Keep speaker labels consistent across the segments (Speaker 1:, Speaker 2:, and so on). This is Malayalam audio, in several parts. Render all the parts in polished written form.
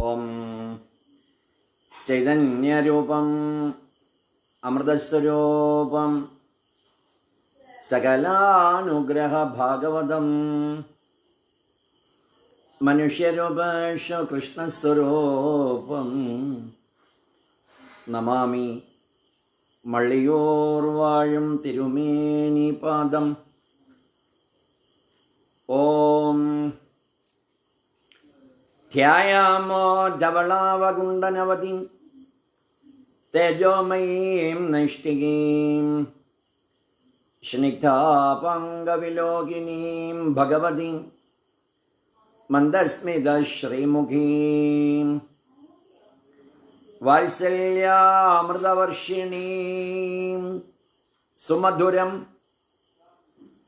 Speaker 1: ഓം ചൈതന്യരൂപം അമൃതസ്വരൂപം സകലാനുഗ്രഹ ഭാഗവതം മനുഷ്യരൂപേഷ കൃഷ്ണസ്വരൂപം നമാമി മള്ളിയൂർ വാഴും തിരുമേനി പാദം. ഓം ധ്യായാമോ ധവളാവകുണ്ഡനവതിം തേജോമയീം നൈഷ്ഠികീം സ്നിഗ്ധാപംഗവിലോകിനീം ഭഗവതീം മന്ദസ്മിത ശ്രീമുഖീം വാത്സല്യാമൃതവർഷിണീം സുമധുരം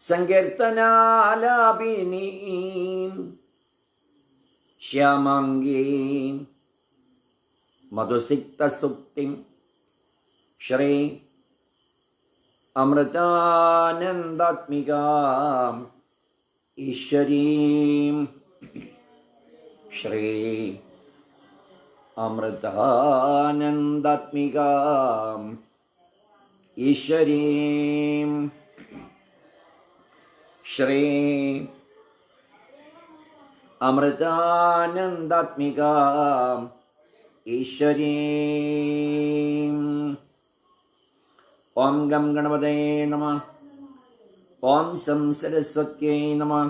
Speaker 1: സങ്കീർത്തനാലാപിനീം ശ്യാമാംഗീം മധുസിക്തസുക്തിം ശ്രീ അമൃതാനന്ദാത്മികാം ഈശ്വരീം ശ്രീ അമൃതാനന്ദാത്മികാം ഈശ്വരീം ശ്രീ അമൃതാനന്ദാത്മികാം ഈശ്വരീം. ഓം ഗം ഗണപതേ നമഃ. ഓം സം സരസ്വത്യൈ നമഃ.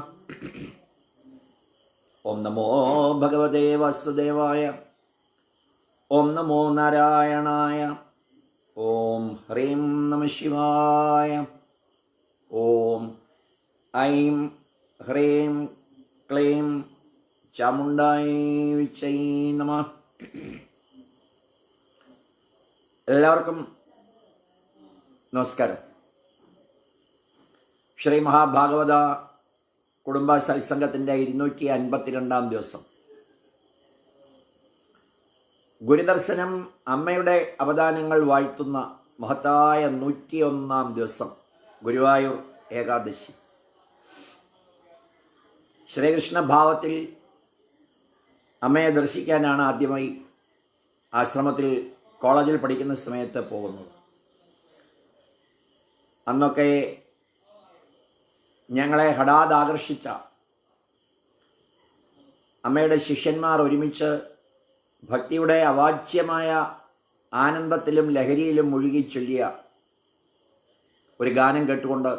Speaker 1: ഓം നമോ ഭഗവതേ വാസുദേവായ. ഓം നമോ നാരായണായ. ഓം ഹ്രീം നമഃ ശിവായ. ഓം ഐം ഹ്രീം ക്ലീം ചാമുണ്ഡായൈ വിച്ചൈ നമഃ. എല്ലാവർക്കും നമസ്കാരം. ശ്രീ മഹാഭാഗവത കുടുംബ സത്സംഗത്തിൻ്റെ 252 ദിവസം. ഗുരുദർശനം അമ്മയുടെ അവദാനങ്ങൾ വാഴ്ത്തുന്ന മഹത്തായ 101 ദിവസം. ഗുരുവായൂർ ഏകാദശി. ശ്രീകൃഷ്ണ ഭാവത്തിൽ അമ്മയെ ദർശിക്കാനാണ് ആദ്യമായി ആശ്രമത്തിൽ കോളേജിൽ പഠിക്കുന്ന സമയത്ത് പോകുന്നത്. അന്നൊക്കെ ഞങ്ങളെ ഹഠാത് ആകർഷിച്ച അമ്മയുടെ ശിഷ്യന്മാർ ഒരുമിച്ച് ഭക്തിയുടെ അവാച്യമായ ആനന്ദത്തിലും ലഹരിയിലും മുഴുകി ചൊല്ലിയ ഒരു ഗാനം കേട്ടുകൊണ്ട്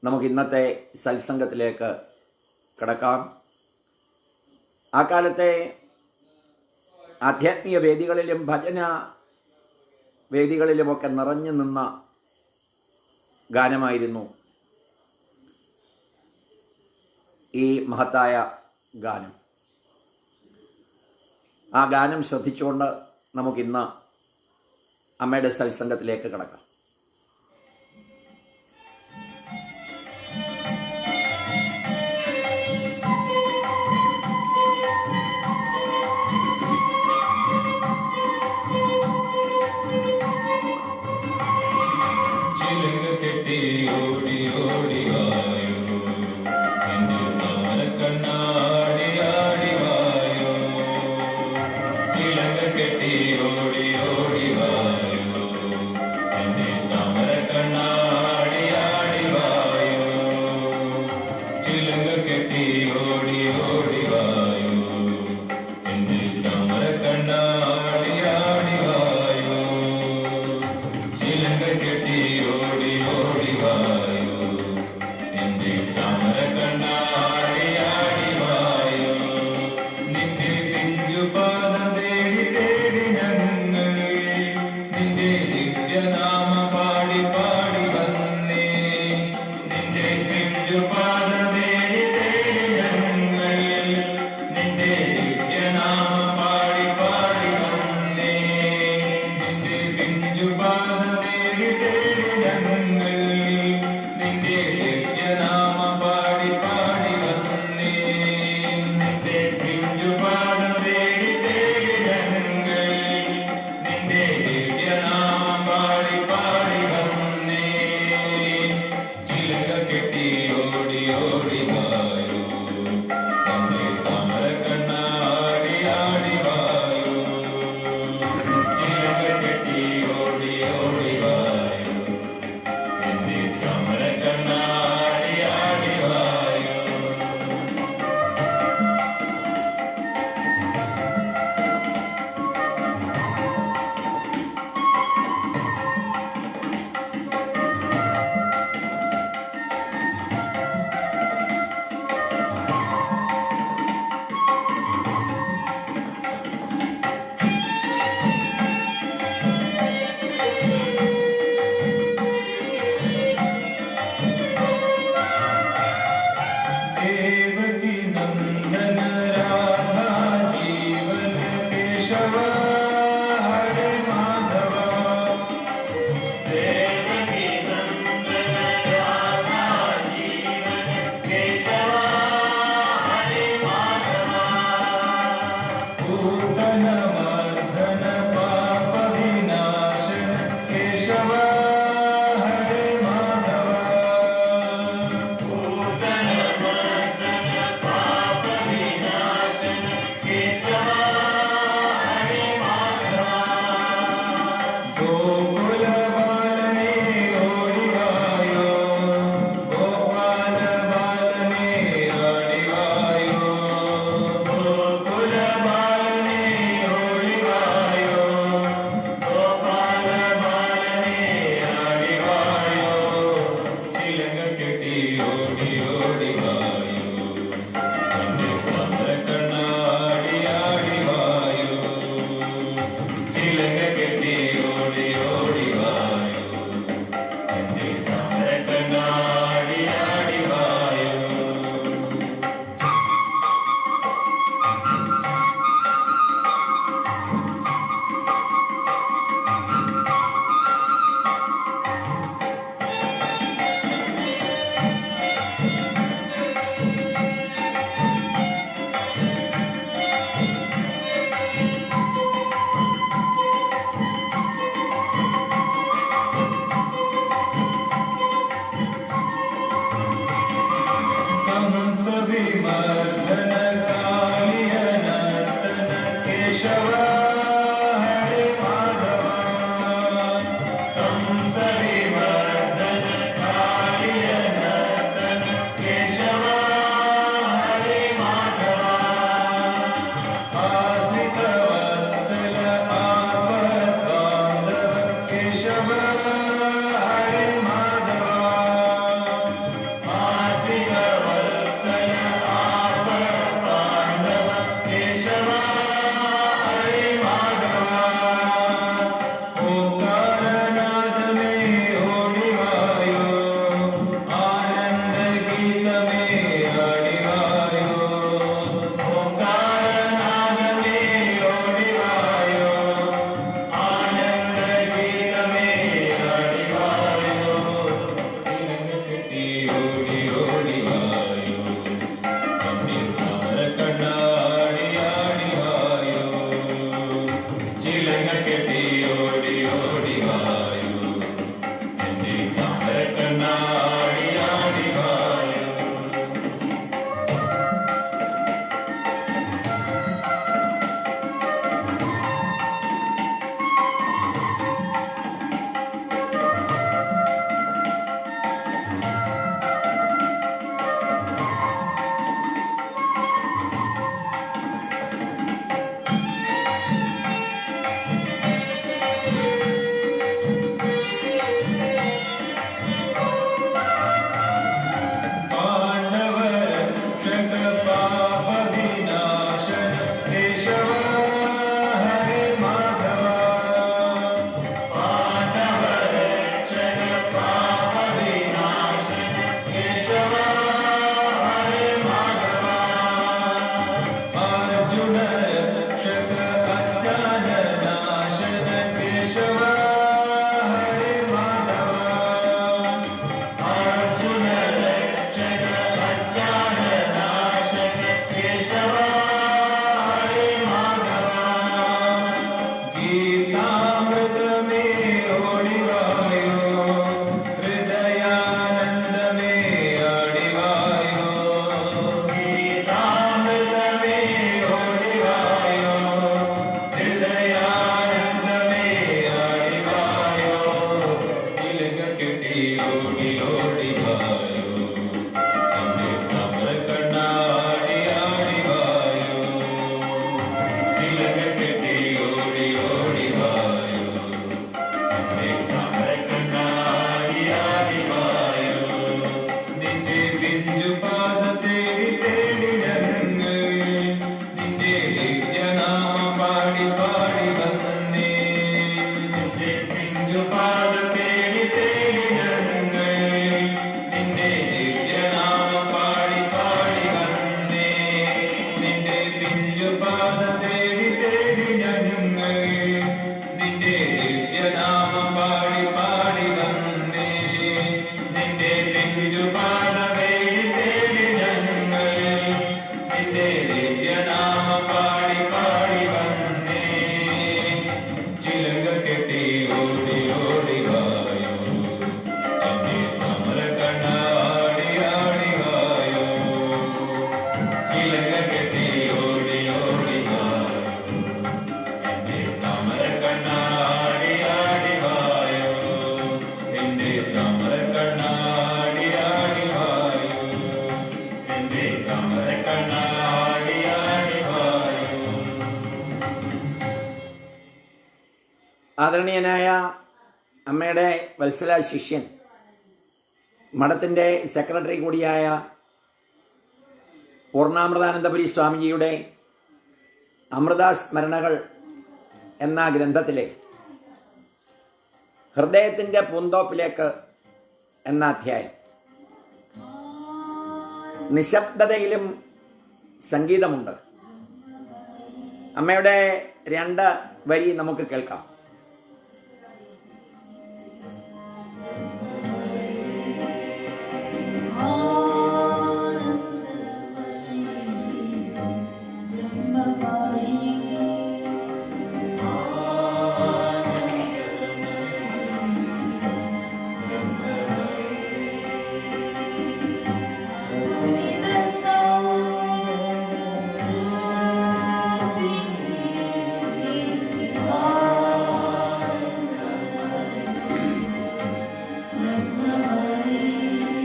Speaker 1: നമുക്ക് ഇന്നത്തെ സത്സംഗത്തിലേക്ക് കടക്കാം. ആ കാലത്തെ ആധ്യാത്മിക വേദികളിലും ഭജന വേദികളിലുമൊക്കെ നിറഞ്ഞു നിന്ന ഗാനമായിരുന്നു ഈ മഹത്തായ ഗാനം. ആ ഗാനം ശ്രദ്ധിച്ചുകൊണ്ട് നമുക്കിന്ന് അമ്മയുടെ സത്സംഗത്തിലേക്ക് കടക്കാം.
Speaker 2: പാദം തേടി തേടി ഞങ്ങൾ पूतनमर्दन पापविनाशन केशव हरे माधव। पूतनमर्दन पापविनाशन केशव हरे माधव। गोकुल बालने ओडिवायो, गोपाल बालने आडिवायो, गोकुल बालने
Speaker 1: ആദരണീയനായ അമ്മയുടെ വത്സല ശിഷ്യൻ, മഠത്തിൻ്റെ സെക്രട്ടറി കൂടിയായ പൂർണ്ണാമൃതാനന്ദപുരി സ്വാമിജിയുടെ അമൃത സ്മരണകൾ എന്ന ഗ്രന്ഥത്തിലെ ഹൃദയത്തിൻ്റെ പൂന്തോപ്പിലേക്ക് എന്ന അധ്യായം, നിശബ്ദതയിലും സംഗീതമുണ്ട്. അമ്മയുടെ 2 വരി നമുക്ക് കേൾക്കാം.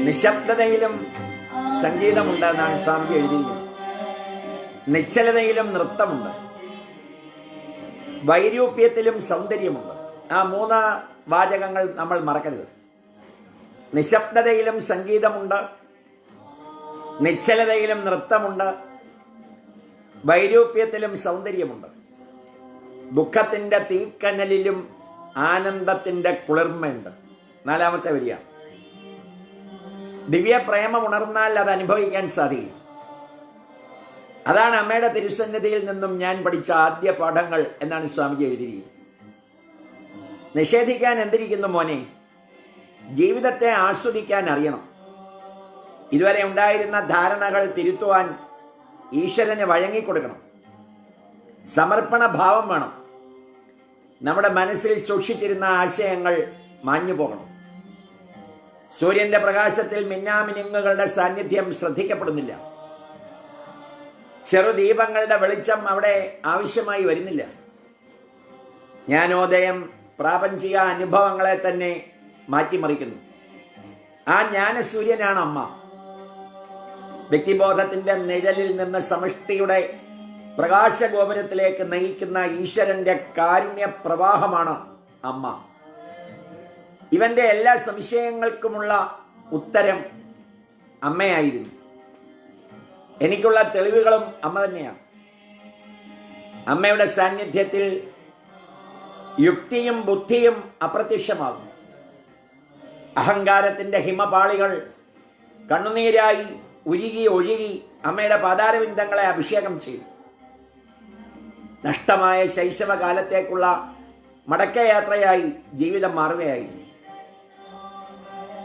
Speaker 1: നിശബ്ദതയിലും സംഗീതമുണ്ട് എന്നാണ് സ്വാമിജി എഴുതിയിരിക്കുന്നത്. നിശ്ചലതയിലും നൃത്തമുണ്ട്, വൈരൂപ്യത്തിലും സൗന്ദര്യമുണ്ട്. ആ 3 വാചകങ്ങൾ നമ്മൾ മറക്കരുത്. നിശബ്ദതയിലും സംഗീതമുണ്ട്, നിശ്ചലതയിലും നൃത്തമുണ്ട്, വൈരൂപ്യത്തിലും സൗന്ദര്യമുണ്ട്. ദുഃഖത്തിൻ്റെ തീക്കനലിലും ആനന്ദത്തിൻ്റെ കുളിർമയുണ്ട്. 4-ാമത്തെ വരിയാണ്. ദിവ്യ പ്രേമം ഉണർന്നാൽ അത് അനുഭവിക്കാൻ സാധിക്കും. അതാണ് അമ്മയുടെ തിരുസന്നിധിയിൽ നിന്നും ഞാൻ പഠിച്ച ആദ്യ പാഠങ്ങൾ എന്നാണ് സ്വാമിജി എഴുതിയിരിക്കുന്നത്. നിഷേധിക്കാൻ എന്തിരിക്കുന്നു മോനെ? ജീവിതത്തെ ആസ്വദിക്കാൻ അറിയണം. ഇതുവരെ ഉണ്ടായിരുന്ന ധാരണകൾ തിരുത്തുവാൻ ഈശ്വരന് വഴങ്ങിക്കൊടുക്കണം. സമർപ്പണ ഭാവം വേണം. നമ്മുടെ മനസ്സിൽ സൂക്ഷിച്ചിരുന്ന ആശയങ്ങൾ മാഞ്ഞു പോകണം. സൂര്യന്റെ പ്രകാശത്തിൽ മിന്നാമിനുങ്ങുകളുടെ സാന്നിധ്യം ശ്രദ്ധിക്കപ്പെടുന്നില്ല. ചെറുദീപങ്ങളുടെ വെളിച്ചം അവിടെ ആവശ്യമായി വരുന്നില്ല. ജ്ഞാനോദയം പ്രാപഞ്ചിക അനുഭവങ്ങളെ തന്നെ മാറ്റിമറിക്കുന്നു. ആ ജ്ഞാനസൂര്യനാണ് അമ്മ. വ്യക്തിബോധത്തിന്റെ നിഴലിൽ നിന്ന് സമഷ്ടിയുടെ പ്രകാശഗോപുരത്തിലേക്ക് നയിക്കുന്ന ഈശ്വരന്റെ കാരുണ്യ പ്രവാഹമാണ് അമ്മ. ഇവന്റെ എല്ലാ സംശയങ്ങൾക്കുമുള്ള ഉത്തരം അമ്മയായിരുന്നു. എനിക്കുള്ള തെളിവുകളും അമ്മ തന്നെയാണ്. അമ്മയുടെ സാന്നിധ്യത്തിൽ യുക്തിയും ബുദ്ധിയും അപ്രത്യക്ഷമാകും. അഹങ്കാരത്തിന്റെ ഹിമപാളികൾ കണ്ണുനീരായി ഉരുകി ഒഴുകി അമ്മയുടെ പാതാരവിന്ദങ്ങളെ അഭിഷേകം ചെയ്തു. നഷ്ടമായ ശൈശവകാലത്തേക്കുള്ള മടക്കയാത്രയായി ജീവിതം മാറുകയായിരുന്നു.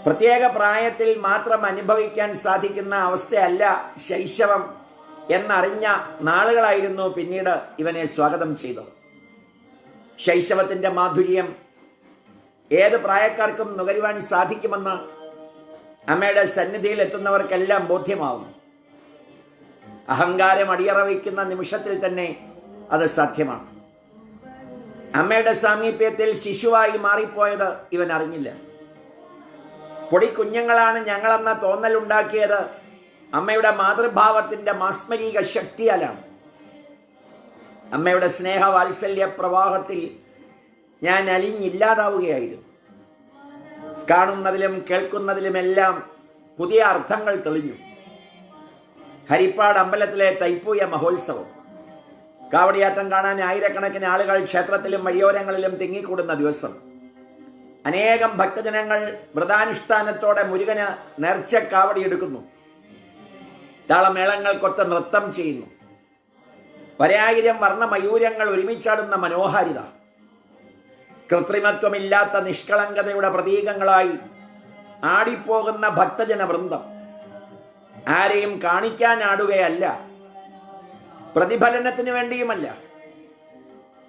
Speaker 1: പ്രത്യേക പ്രായത്തിൽ മാത്രം അനുഭവിക്കാൻ സാധിക്കുന്ന അവസ്ഥയല്ല ശൈശവം എന്നറിഞ്ഞ നാളുകളായിരുന്നു പിന്നീട് ഇവനെ സ്വാഗതം ചെയ്തത്. ശൈശവത്തിൻ്റെ മാധുര്യം ഏത് പ്രായക്കാർക്കും നുകരുവാൻ സാധിക്കുമെന്ന് അമ്മയുടെ സന്നിധിയിൽ എത്തുന്നവർക്കെല്ലാം ബോധ്യമാവുന്നു. അഹങ്കാരം അടിയറ വയ്ക്കുന്ന നിമിഷത്തിൽ തന്നെ അത് സാധ്യമാണ്. അമ്മയുടെ സാമീപ്യത്തിൽ ശിശുവായി മാറിപ്പോയത് ഇവൻ അറിഞ്ഞില്ല. പൊടിക്കുഞ്ഞുങ്ങളാണ് ഞങ്ങളെന്ന തോന്നലുണ്ടാക്കിയത് അമ്മയുടെ മാതൃഭാവത്തിൻ്റെ മാസ്മരിക ശക്തിയാലാണ്. അമ്മയുടെ സ്നേഹവാത്സല്യ പ്രവാഹത്തിൽ ഞാൻ അലിഞ്ഞില്ലാതാവുകയായിരുന്നു. കാണുന്നതിലും കേൾക്കുന്നതിലുമെല്ലാം പുതിയ അർത്ഥങ്ങൾ തെളിഞ്ഞു. ഹരിപ്പാട് അമ്പലത്തിലെ തൈപ്പൂയ മഹോത്സവം, കാവടിയാട്ടം കാണാൻ ആയിരക്കണക്കിന് ആളുകൾ ക്ഷേത്രത്തിലും വഴിയോരങ്ങളിലും തിങ്ങിക്കൂടുന്ന ദിവസം. അനേകം ഭക്തജനങ്ങൾ വ്രതാനുഷ്ഠാനത്തോടെ മുരുകന് നേർച്ച കാവടിയെടുക്കുന്നു. താളമേളങ്ങൾക്കൊത്ത നൃത്തം ചെയ്യുന്നു. പരായിരം വർണ്ണമയൂരങ്ങൾ ഒരുമിച്ചാടുന്ന മനോഹാരിത. കൃത്രിമത്വമില്ലാത്ത നിഷ്കളങ്കതയുടെ പ്രതീകങ്ങളായി ആടിപ്പോകുന്ന ഭക്തജന വൃന്ദം. ആരെയും കാണിക്കാൻ ആടുകയല്ല, പ്രതിഫലനത്തിന് വേണ്ടിയുമല്ല,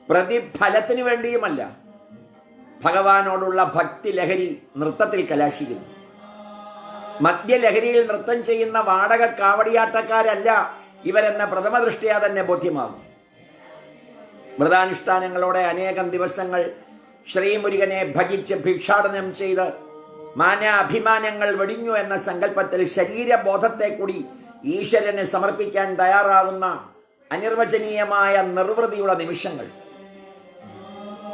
Speaker 1: പ്രതിഫലത്തിന് വേണ്ടിയുമല്ല. ഭഗവാനോടുള്ള ഭക്തി ലഹരി നൃത്തത്തിൽ കലാശിക്കുന്നു. മദ്യലഹരിയിൽ നൃത്തം ചെയ്യുന്ന വാടക കാവടിയാട്ടക്കാരല്ല ഇവരെന്ന പ്രഥമ ദൃഷ്ടിയാ തന്നെ ബോധ്യമാകും. വ്രതാനുഷ്ഠാനങ്ങളോടെ അനേകം ദിവസങ്ങൾ ശ്രീമുരുകനെ ഭജിച്ച് ഭിക്ഷാടനം ചെയ്ത് മാനാഭിമാനങ്ങൾ വെടിഞ്ഞു എന്ന സങ്കല്പത്തിൽ ശരീരബോധത്തെ കൂടി ഈശ്വരനെ സമർപ്പിക്കാൻ തയ്യാറാകുന്ന അനിർവചനീയമായ നിർവൃതിയുള്ള നിമിഷങ്ങൾ.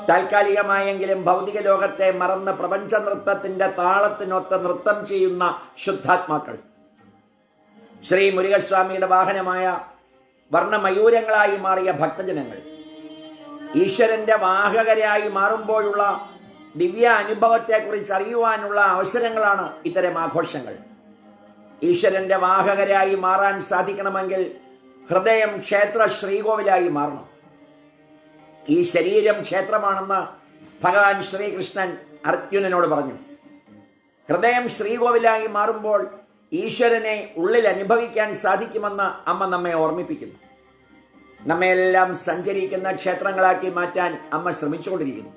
Speaker 1: താൽക്കാലികമായെങ്കിലും ഭൗതിക ലോകത്തെ മറന്ന് പ്രപഞ്ച നൃത്തത്തിന്റെ താളത്തിനൊത്ത് നൃത്തം ചെയ്യുന്ന ശുദ്ധാത്മാക്കൾ. ശ്രീ മുരുകസ്വാമിയുടെ വാഹനമായ വർണ്ണമയൂരങ്ങളായി മാറിയ ഭക്തജനങ്ങൾ ഈശ്വരന്റെ വാഹകരായി മാറുമ്പോഴുള്ള ദിവ്യ അനുഭവത്തെക്കുറിച്ച് അറിയുവാനുള്ള അവസരങ്ങളാണ് ഇത്തരം ആഘോഷങ്ങൾ. ഈശ്വരന്റെ വാഹകരായി മാറാൻ സാധിക്കണമെങ്കിൽ ഹൃദയം ക്ഷേത്ര ശ്രീകോവിലായി മാറണം. ഈ ശരീരം ക്ഷേത്രമാണെന്ന് ഭഗവാൻ ശ്രീകൃഷ്ണൻ അർജുനനോട് പറഞ്ഞു. ഹൃദയം ശ്രീകോവിലായി മാറുമ്പോൾ ഈശ്വരനെ ഉള്ളിൽ അനുഭവിക്കാൻ സാധിക്കുമെന്ന് അമ്മ നമ്മെ ഓർമ്മിപ്പിക്കുന്നു. നമ്മയെല്ലാം സഞ്ചരിക്കുന്ന ക്ഷേത്രങ്ങളാക്കി മാറ്റാൻ അമ്മ ശ്രമിച്ചുകൊണ്ടിരിക്കുന്നു.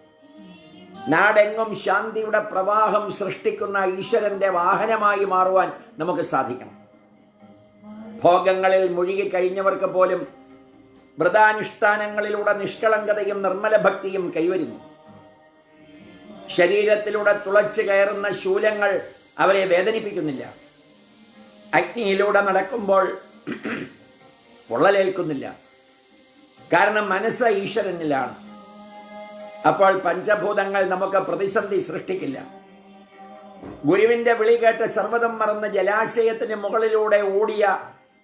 Speaker 1: നാടെങ്ങും ശാന്തിയുടെ പ്രവാഹം സൃഷ്ടിക്കുന്ന ഈശ്വരന്റെ വാഹനമായി മാറുവാൻ നമുക്ക് സാധിക്കണം. ഭോഗങ്ങളിൽ മുഴുകിക്കഴിഞ്ഞവർക്ക് പോലും വ്രതാനുഷ്ഠാനങ്ങളിലൂടെ നിഷ്കളങ്കതയും നിർമ്മല ഭക്തിയും കൈവരുന്നു. ശരീരത്തിലൂടെ തുളച്ചു കയറുന്ന ശൂലങ്ങൾ അവരെ വേദനിപ്പിക്കുന്നില്ല. അഗ്നിയിലൂടെ നടക്കുമ്പോൾ പൊള്ളലേൽക്കുന്നില്ല. കാരണം മനസ്സ് ഈശ്വരനിലാണ്. അപ്പോൾ പഞ്ചഭൂതങ്ങൾ നമുക്ക് പ്രതിസന്ധി സൃഷ്ടിക്കില്ല. ഗുരുവിന്റെ വിളി കേട്ട് സർവ്വതം മറന്ന് ജലാശയത്തിന് മുകളിലൂടെ ഓടിയ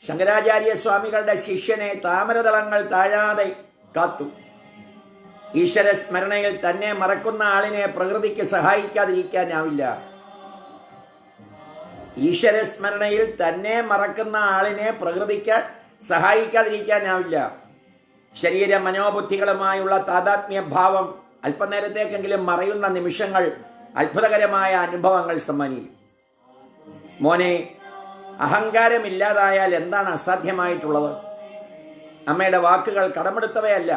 Speaker 1: ശങ്കരാചാര്യ സ്വാമികളുടെ ശിഷ്യനെ താമരതളങ്ങൾ താഴാതെ കാത്തു. ഈശ്വര സ്മരണയിൽ തന്നെ മറക്കുന്ന ആളിനെ പ്രകൃതിക്ക് സഹായിക്കാതിരിക്കാനാവില്ല. ഈശ്വര സ്മരണയിൽ തന്നെ മറക്കുന്ന ആളിനെ പ്രകൃതിക്ക് സഹായിക്കാതിരിക്കാനാവില്ല. ശരീര മനോബുദ്ധികളുമായുള്ള താതാത്മ്യ ഭാവം അല്പനേരത്തേക്കെങ്കിലും മറയുന്ന നിമിഷങ്ങൾ അത്ഭുതകരമായ അനുഭവങ്ങൾ സമ്മാനിക്കും. മോനെ, അഹങ്കാരമില്ലാതായാൽ എന്താണ് അസാധ്യമായിട്ടുള്ളത്? അമ്മയുടെ വാക്കുകൾ കടമെടുത്തവയല്ല.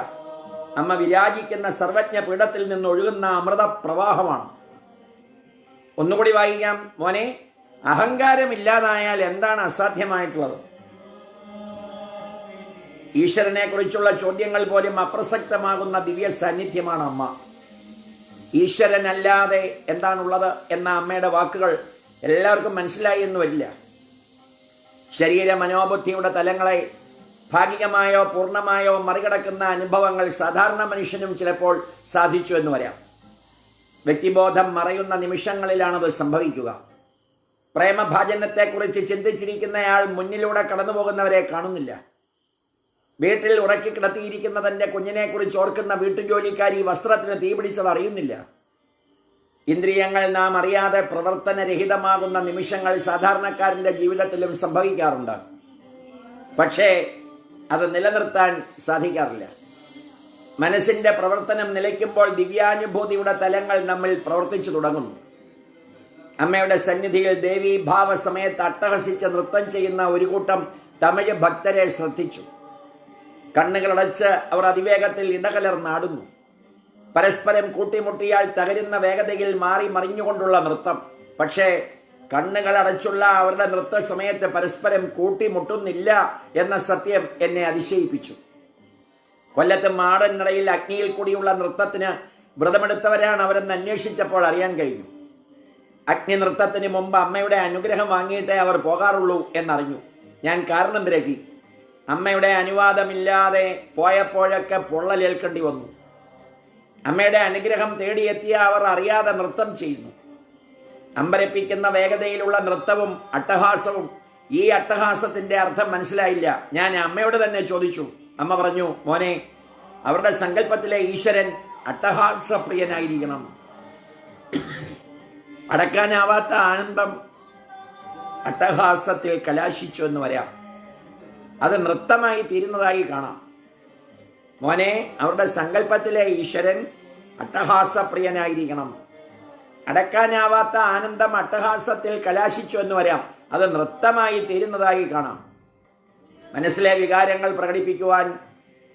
Speaker 1: അമ്മ വിരാജിക്കുന്ന സർവജ്ഞ പീഠത്തിൽ നിന്ന് ഒഴുകുന്ന അമൃത പ്രവാഹമാണ്. ഒന്നുകൂടി വായിക്കാം. മോനെ, അഹങ്കാരമില്ലാതായാൽ എന്താണ് അസാധ്യമായിട്ടുള്ളത്? ഈശ്വരനെ കുറിച്ചുള്ള ചോദ്യങ്ങൾ പോലും അപ്രസക്തമാകുന്ന ദിവ്യ സാന്നിധ്യമാണ് അമ്മ. ഈശ്വരനല്ലാതെ എന്താണുള്ളത് എന്ന അമ്മയുടെ വാക്കുകൾ എല്ലാവർക്കും മനസ്സിലായി എന്ന് വരില്ല. ശരീര മനോബുദ്ധിയുടെ തലങ്ങളെ ഭാഗികമായോ പൂർണ്ണമായോ മറികടക്കുന്ന അനുഭവങ്ങൾ സാധാരണ മനുഷ്യനും ചിലപ്പോൾ സാധിച്ചു എന്ന് വരാം. വ്യക്തിബോധം മറയുന്ന നിമിഷങ്ങളിലാണത് സംഭവിക്കുക. പ്രേമഭാജനത്തെക്കുറിച്ച് ചിന്തിച്ചിരിക്കുന്നയാൾ മുന്നിലൂടെ കടന്നു പോകുന്നവരെ കാണുന്നില്ല. വീട്ടിൽ ഉറക്കി കിടത്തിയിരിക്കുന്ന തൻ്റെ കുഞ്ഞിനെക്കുറിച്ച് ഓർക്കുന്ന വീട്ടുജോലിക്കാരി വസ്ത്രത്തിന് തീപിടിച്ചത് അറിയുന്നില്ല. ഇന്ദ്രിയങ്ങൾ നാം അറിയാതെ പ്രവർത്തനരഹിതമാകുന്ന നിമിഷങ്ങൾ സാധാരണക്കാരൻ്റെ ജീവിതത്തിലും സംഭവിക്കാറുണ്ട്. പക്ഷേ അത് നിലനിർത്താൻ സാധിക്കാറില്ല. മനസ്സിൻ്റെ പ്രവർത്തനം നിലയ്ക്കുമ്പോൾ ദിവ്യാനുഭൂതിയുടെ തലങ്ങൾ നമ്മിൽ പ്രവർത്തിച്ചു തുടങ്ങുന്നു. അമ്മയുടെ സന്നിധിയിൽ ദേവീഭാവ സമയത്ത് അട്ടഹസിച്ച് നൃത്തം ചെയ്യുന്ന ഒരു കൂട്ടം തമിഴ് ഭക്തരെ ശ്രദ്ധിച്ചു. കണ്ണുകളടച്ച് അവർ അതിവേഗത്തിൽ ഇടകലർന്നാടുന്നു. പരസ്പരം കൂട്ടിമുട്ടിയാൽ തകരുന്ന വേഗതയിൽ മാറി മറിഞ്ഞുകൊണ്ടുള്ള നൃത്തം. പക്ഷേ കണ്ണുകളടച്ചുള്ള അവരുടെ നൃത്ത സമയത്ത് പരസ്പരം കൂട്ടിമുട്ടുന്നില്ല എന്ന സത്യം എന്നെ അതിശയിപ്പിച്ചു. കൊല്ലത്ത് മാടൻ നടയിൽ അഗ്നിയിൽ കൂടിയുള്ള നൃത്തത്തിന് വ്രതമെടുത്തവരാണ് അവരെന്ന് അന്വേഷിച്ചപ്പോൾ അറിയാൻ കഴിഞ്ഞു. അഗ്നി നൃത്തത്തിന് മുമ്പ് അമ്മയുടെ അനുഗ്രഹം വാങ്ങിയിട്ടേ അവർ പോകാറുള്ളൂ എന്നറിഞ്ഞു. ഞാൻ കാരണം തിരക്കി. അമ്മയുടെ അനുവാദമില്ലാതെ പോയപ്പോഴൊക്കെ പൊള്ളലേൽക്കേണ്ടി വന്നു. അമ്മയുടെ അനുഗ്രഹം തേടിയെത്തിയ അവർ അറിയാതെ നൃത്തം ചെയ്യുന്നു. അമ്പരപ്പിക്കുന്ന വേഗതയിലുള്ള നൃത്തവും അട്ടഹാസവും. ഈ അട്ടഹാസത്തിന്റെ അർത്ഥം മനസ്സിലായില്ല. ഞാൻ അമ്മയോട് തന്നെ ചോദിച്ചു. അമ്മ പറഞ്ഞു, മോനെ, അവരുടെ സങ്കല്പത്തിലെ ഈശ്വരൻ അട്ടഹാസപ്രിയനായിരിക്കണം. അടക്കാനാവാത്ത ആനന്ദം അട്ടഹാസത്തിൽ കലാശിച്ചു എന്ന് വരാം. അത് നൃത്തമായി തീരുന്നതായി കാണാം. മോനെ, അവരുടെ സങ്കല്പത്തിലെ ഈശ്വരൻ അട്ടഹാസപ്രിയനായിരിക്കണം. അടക്കാനാവാത്ത ആനന്ദം അട്ടഹാസത്തിൽ കലാശിച്ചു എന്ന് വരാം. അത് നൃത്തമായി തീരുന്നതായി കാണാം. മനസ്സിലെ വികാരങ്ങൾ പ്രകടിപ്പിക്കുവാൻ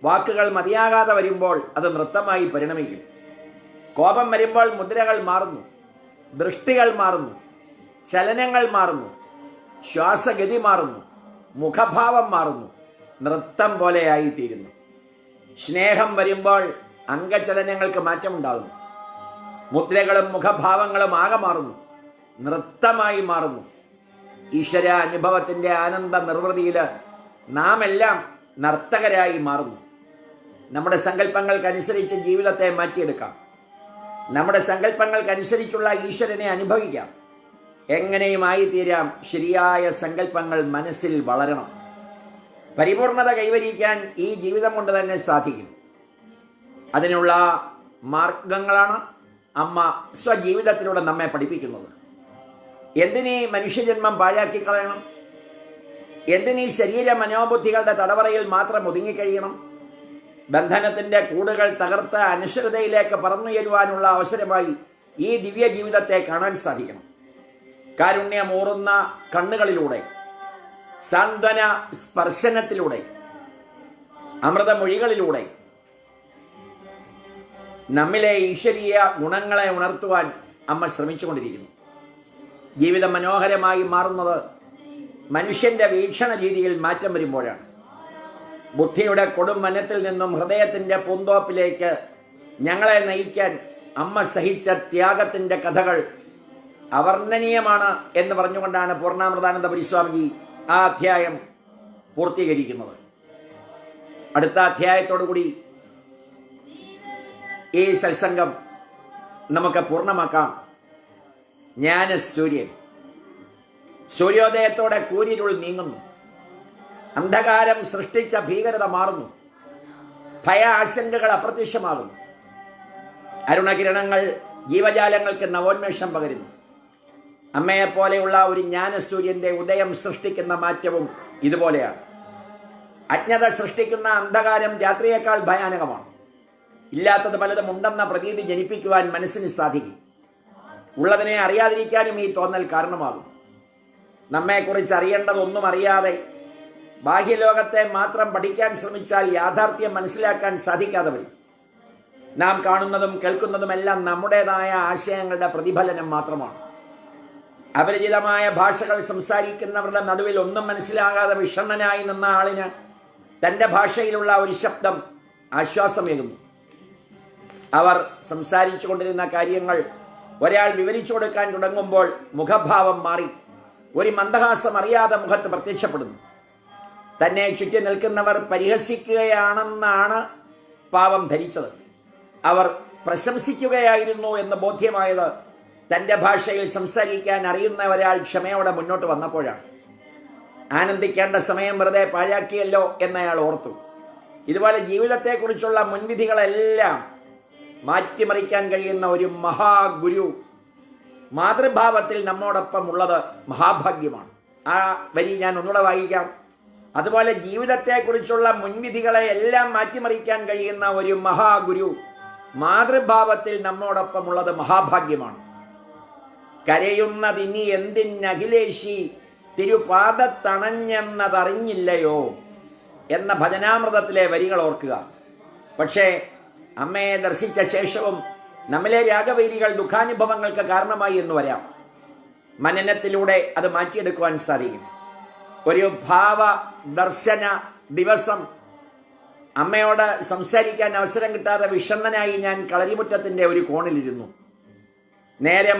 Speaker 1: വാക്കുകൾ മതിയാകാതെ വരുമ്പോൾ അത് നൃത്തമായി പരിണമിക്കും. കോപം വരുമ്പോൾ മുദ്രകൾ മാറുന്നു, ദൃഷ്ടികൾ മാറുന്നു, ചലനങ്ങൾ മാറുന്നു, ശ്വാസഗതി മാറുന്നു, മുഖഭാവം മാറുന്നു, നൃത്തം പോലെയായിത്തീരുന്നു. സ്നേഹം വരുമ്പോൾ അംഗചലനങ്ങൾക്ക് മാറ്റമുണ്ടാകുന്നു. മുദ്രകളും മുഖഭാവങ്ങളും ആകെ മാറുന്നു, നൃത്തമായി മാറുന്നു. ഈശ്വര അനുഭവത്തിൻ്റെ ആനന്ദ നിർവൃതിയിൽ നാം എല്ലാം നർത്തകരായി മാറുന്നു. നമ്മുടെ സങ്കല്പങ്ങൾക്കനുസരിച്ച് ജീവിതത്തെ മാറ്റിയെടുക്കാം. നമ്മുടെ സങ്കല്പങ്ങൾക്കനുസരിച്ചുള്ള ഈശ്വരനെ അനുഭവിക്കാം. എങ്ങനെയുമായി തീരാം. ശരിയായ സങ്കല്പങ്ങൾ മനസ്സിൽ വളരണം. പരിപൂർണത കൈവരിക്കാൻ ഈ ജീവിതം കൊണ്ട് തന്നെ സാധിക്കും. അതിനുള്ള മാർഗങ്ങളാണ് അമ്മ സ്വജീവിതത്തിലൂടെ നമ്മെ പഠിപ്പിക്കുന്നത്. എന്തിനീ മനുഷ്യജന്മം പാഴാക്കി കളയണം? എന്തിനീ ശരീര മനോബുദ്ധികളുടെ തടവറയിൽ മാത്രം ഒതുങ്ങിക്കഴിയണം? ബന്ധനത്തിൻ്റെ കൂടുകൾ തകർത്ത് അനശ്വരതയിലേക്ക് പറന്നുയരുവാനുള്ള അവസരമായി ഈ ദിവ്യ ജീവിതത്തെ കാണാൻ സാധിക്കണം. കാരുണ്യമൂറുന്ന കണ്ണുകളിലൂടെ, സാന്ത്വന സ്പർശനത്തിലൂടെ, അമൃതമൊഴികളിലൂടെ നമ്മിലെ ഈശ്വരീയ ഗുണങ്ങളെ ഉണർത്തുവാൻ അമ്മ ശ്രമിച്ചുകൊണ്ടിരിക്കുന്നു. ജീവിതം മനോഹരമായി മാറുന്നത് മനുഷ്യൻ്റെ വീക്ഷണ രീതിയിൽ മാറ്റം വരുമ്പോഴാണ്. ബുദ്ധിയുടെ കൊടും വനത്തിൽ നിന്നും ഹൃദയത്തിൻ്റെ പൂന്തോപ്പിലേക്ക് ഞങ്ങളെ നയിക്കാൻ അമ്മ സഹിച്ച ത്യാഗത്തിൻ്റെ കഥകൾ അവർണ്ണനീയമാണ് എന്ന് പറഞ്ഞുകൊണ്ടാണ് പൂർണ്ണാമൃതാനന്ദപുരി സ്വാമിജി ആ അധ്യായം പൂർത്തീകരിക്കുന്നത്. അടുത്ത അധ്യായത്തോടുകൂടി ഈ സത്സംഗം നമുക്ക് പൂർണ്ണമാക്കാം. ജ്ഞാനസൂര്യൻ. സൂര്യോദയത്തോടെ കൂരിരുൾ നീങ്ങുന്നു. അന്ധകാരം സൃഷ്ടിച്ച ഭീകരത മാറുന്നു. ഭയ ആശങ്കകൾ അപ്രത്യക്ഷമാകുന്നു. അരുണകിരണങ്ങൾ ജീവജാലങ്ങൾക്ക് നവോന്മേഷം പകരുന്നു. അമ്മയെപ്പോലെയുള്ള ഒരു ജ്ഞാനസൂര്യൻ്റെ ഉദയം സൃഷ്ടിക്കുന്ന മാറ്റവും ഇതുപോലെയാണ്. അജ്ഞത സൃഷ്ടിക്കുന്ന അന്ധകാരം രാത്രിയേക്കാൾ ഭയാനകമാണ്. ഇല്ലാത്തത് പലതും ഉണ്ടെന്ന പ്രതീതി ജനിപ്പിക്കുവാൻ മനസ്സിന് സാധിക്കും. ഉള്ളതിനെ അറിയാതിരിക്കാനും ഈ തോന്നൽ കാരണമാകും. നമ്മെക്കുറിച്ച് അറിയേണ്ടതൊന്നും അറിയാതെ ബാഹ്യലോകത്തെ മാത്രം പഠിക്കാൻ ശ്രമിച്ചാൽ യാഥാർത്ഥ്യം മനസ്സിലാക്കാൻ സാധിക്കാതെ വരും. നാം കാണുന്നതും കേൾക്കുന്നതുമെല്ലാം നമ്മുടേതായ ആശയങ്ങളുടെ പ്രതിഫലനം മാത്രമാണ്. അപരിചിതമായ ഭാഷകൾ സംസാരിക്കുന്നവരുടെ നടുവിൽ ഒന്നും മനസ്സിലാകാതെ വിഷണ്ണനായി നിന്ന ആളിന് തൻ്റെ ഭാഷയിലുള്ള ഒരു ശബ്ദം ആശ്വാസമേകുന്നു. അവർ സംസാരിച്ചു കൊണ്ടിരുന്ന കാര്യങ്ങൾ ഒരാൾ വിവരിച്ചു കൊടുക്കാൻ തുടങ്ങുമ്പോൾ മുഖഭാവം മാറി ഒരു മന്ദഹാസം അറിയാതെ മുഖത്ത് പ്രത്യക്ഷപ്പെടുന്നു. തന്നെ ചുറ്റി നിൽക്കുന്നവർ പരിഹസിക്കുകയാണെന്നാണ് പാവം ധരിച്ചത്. അവർ പ്രശംസിക്കുകയായിരുന്നു എന്ന് ബോധ്യമായത് തൻ്റെ ഭാഷയിൽ സംസാരിക്കാൻ അറിയുന്ന ഒരാൾ ക്ഷമയോടെ മുന്നോട്ട് വന്നപ്പോഴാണ്. ആനന്ദിക്കേണ്ട സമയം വെറുതെ പാഴാക്കിയല്ലോ എന്നയാൾ ഓർത്തു. ഇതുപോലെ ജീവിതത്തെക്കുറിച്ചുള്ള മുൻവിധികളെല്ലാം മാറ്റിമറിക്കാൻ കഴിയുന്ന ഒരു മഹാഗുരു മാതൃഭാവത്തിൽ നമ്മോടൊപ്പം ഉള്ളത് മഹാഭാഗ്യമാണ്. ആ വരി ഞാൻ ഒന്നുകൂടെ വായിക്കാം. അതുപോലെ ജീവിതത്തെക്കുറിച്ചുള്ള മുൻവിധികളെ എല്ലാം മാറ്റിമറിക്കാൻ കഴിയുന്ന ഒരു മഹാഗുരു മാതൃഭാവത്തിൽ നമ്മോടൊപ്പം ഉള്ളത് മഹാഭാഗ്യമാണ്. കരയുന്നതിനി എന്തിനഖിലേശി തിരുപാദത്തണഞ്ഞെന്നതറിഞ്ഞില്ലയോ എന്ന ഭജനാമൃതത്തിലെ വരികൾ ഓർക്കുക. പക്ഷേ അമ്മയെ ദർശിച്ച ശേഷവും നമ്മിലെ രാഗവൈരികൾ ദുഃഖാനുഭവങ്ങൾക്ക് കാരണമായി എന്ന് വരാം. മനനത്തിലൂടെ അത് മാറ്റിയെടുക്കുവാൻ സാധിക്കും. ഒരു ഭാവ ദർശന ദിവസം അമ്മയോട് സംസാരിക്കാൻ അവസരം കിട്ടാതെ വിഷണ്ണനായി ഞാൻ കളരിമുറ്റത്തിൻ്റെ ഒരു കോണിലിരുന്നു. നേരം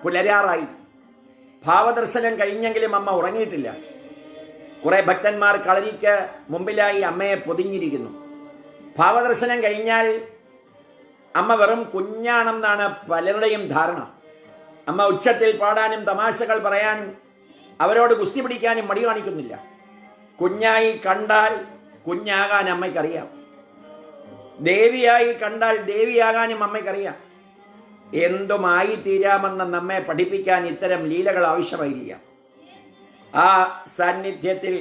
Speaker 1: പുലരാറായി. ഭാവദർശനം കഴിഞ്ഞെങ്കിലും അമ്മ ഉറങ്ങിയിട്ടില്ല. കുറെ ഭക്തന്മാർ കളരിക്ക് മുമ്പിലായി അമ്മയെ പൊതിഞ്ഞിരിക്കുന്നു. ഭാവദർശനം കഴിഞ്ഞാൽ അമ്മ വെറും കുഞ്ഞാണെന്നാണ് പലരുടെയും ധാരണ. അമ്മ ഉച്ചത്തിൽ പാടാനും തമാശകൾ പറയാനും അവരോട് ഗുസ്തി പിടിക്കാനും മടി കാണിക്കുന്നില്ല. കുഞ്ഞായി കണ്ടാൽ കുഞ്ഞാകാൻ അമ്മയ്ക്കറിയാം. ദേവിയായി കണ്ടാൽ ദേവിയാകാനും അമ്മയ്ക്കറിയാം. എന്തുമായി തീരാമെന്ന് നമ്മെ പഠിപ്പിക്കാൻ ഇത്തരം ലീലകൾ ആവശ്യമായിരിക്കാം. ആ സാന്നിധ്യത്തിൽ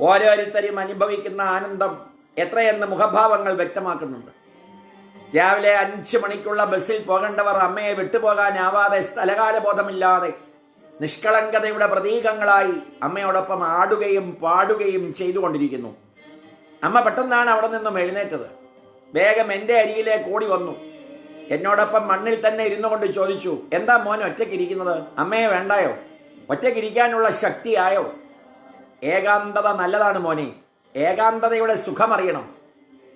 Speaker 1: ഓരോരുത്തരും അനുഭവിക്കുന്ന ആനന്ദം എത്രയെന്ന് മുഖഭാവങ്ങൾ വ്യക്തമാക്കുന്നുണ്ട്. രാവിലെ 5 മണിക്കുള്ള ബസ്സിൽ പോകേണ്ടവർ അമ്മയെ വിട്ടുപോകാനാവാതെ സ്ഥലകാലബോധമില്ലാതെ നിഷ്കളങ്കതയുടെ പ്രതീകങ്ങളായി അമ്മയോടൊപ്പം ആടുകയും പാടുകയും ചെയ്തുകൊണ്ടിരിക്കുന്നു. അമ്മ പെട്ടെന്നാണ് അവിടെ നിന്നും എഴുന്നേറ്റത്. വേഗം എൻ്റെ അരികിലേക്ക് ഓടി വന്നു. എന്നോടൊപ്പം മണ്ണിൽ തന്നെ ഇരുന്നു കൊണ്ട് ചോദിച്ചു, എന്താ മോൻ ഒറ്റയ്ക്കിരിക്കുന്നത്? അമ്മയെ വേണ്ടായോ? ഒറ്റയ്ക്കിരിക്കാനുള്ള ശക്തിയായോ? ഏകാന്തത നല്ലതാണ് മോനെ. ഏകാന്തതയുടെ സുഖമറിയണം.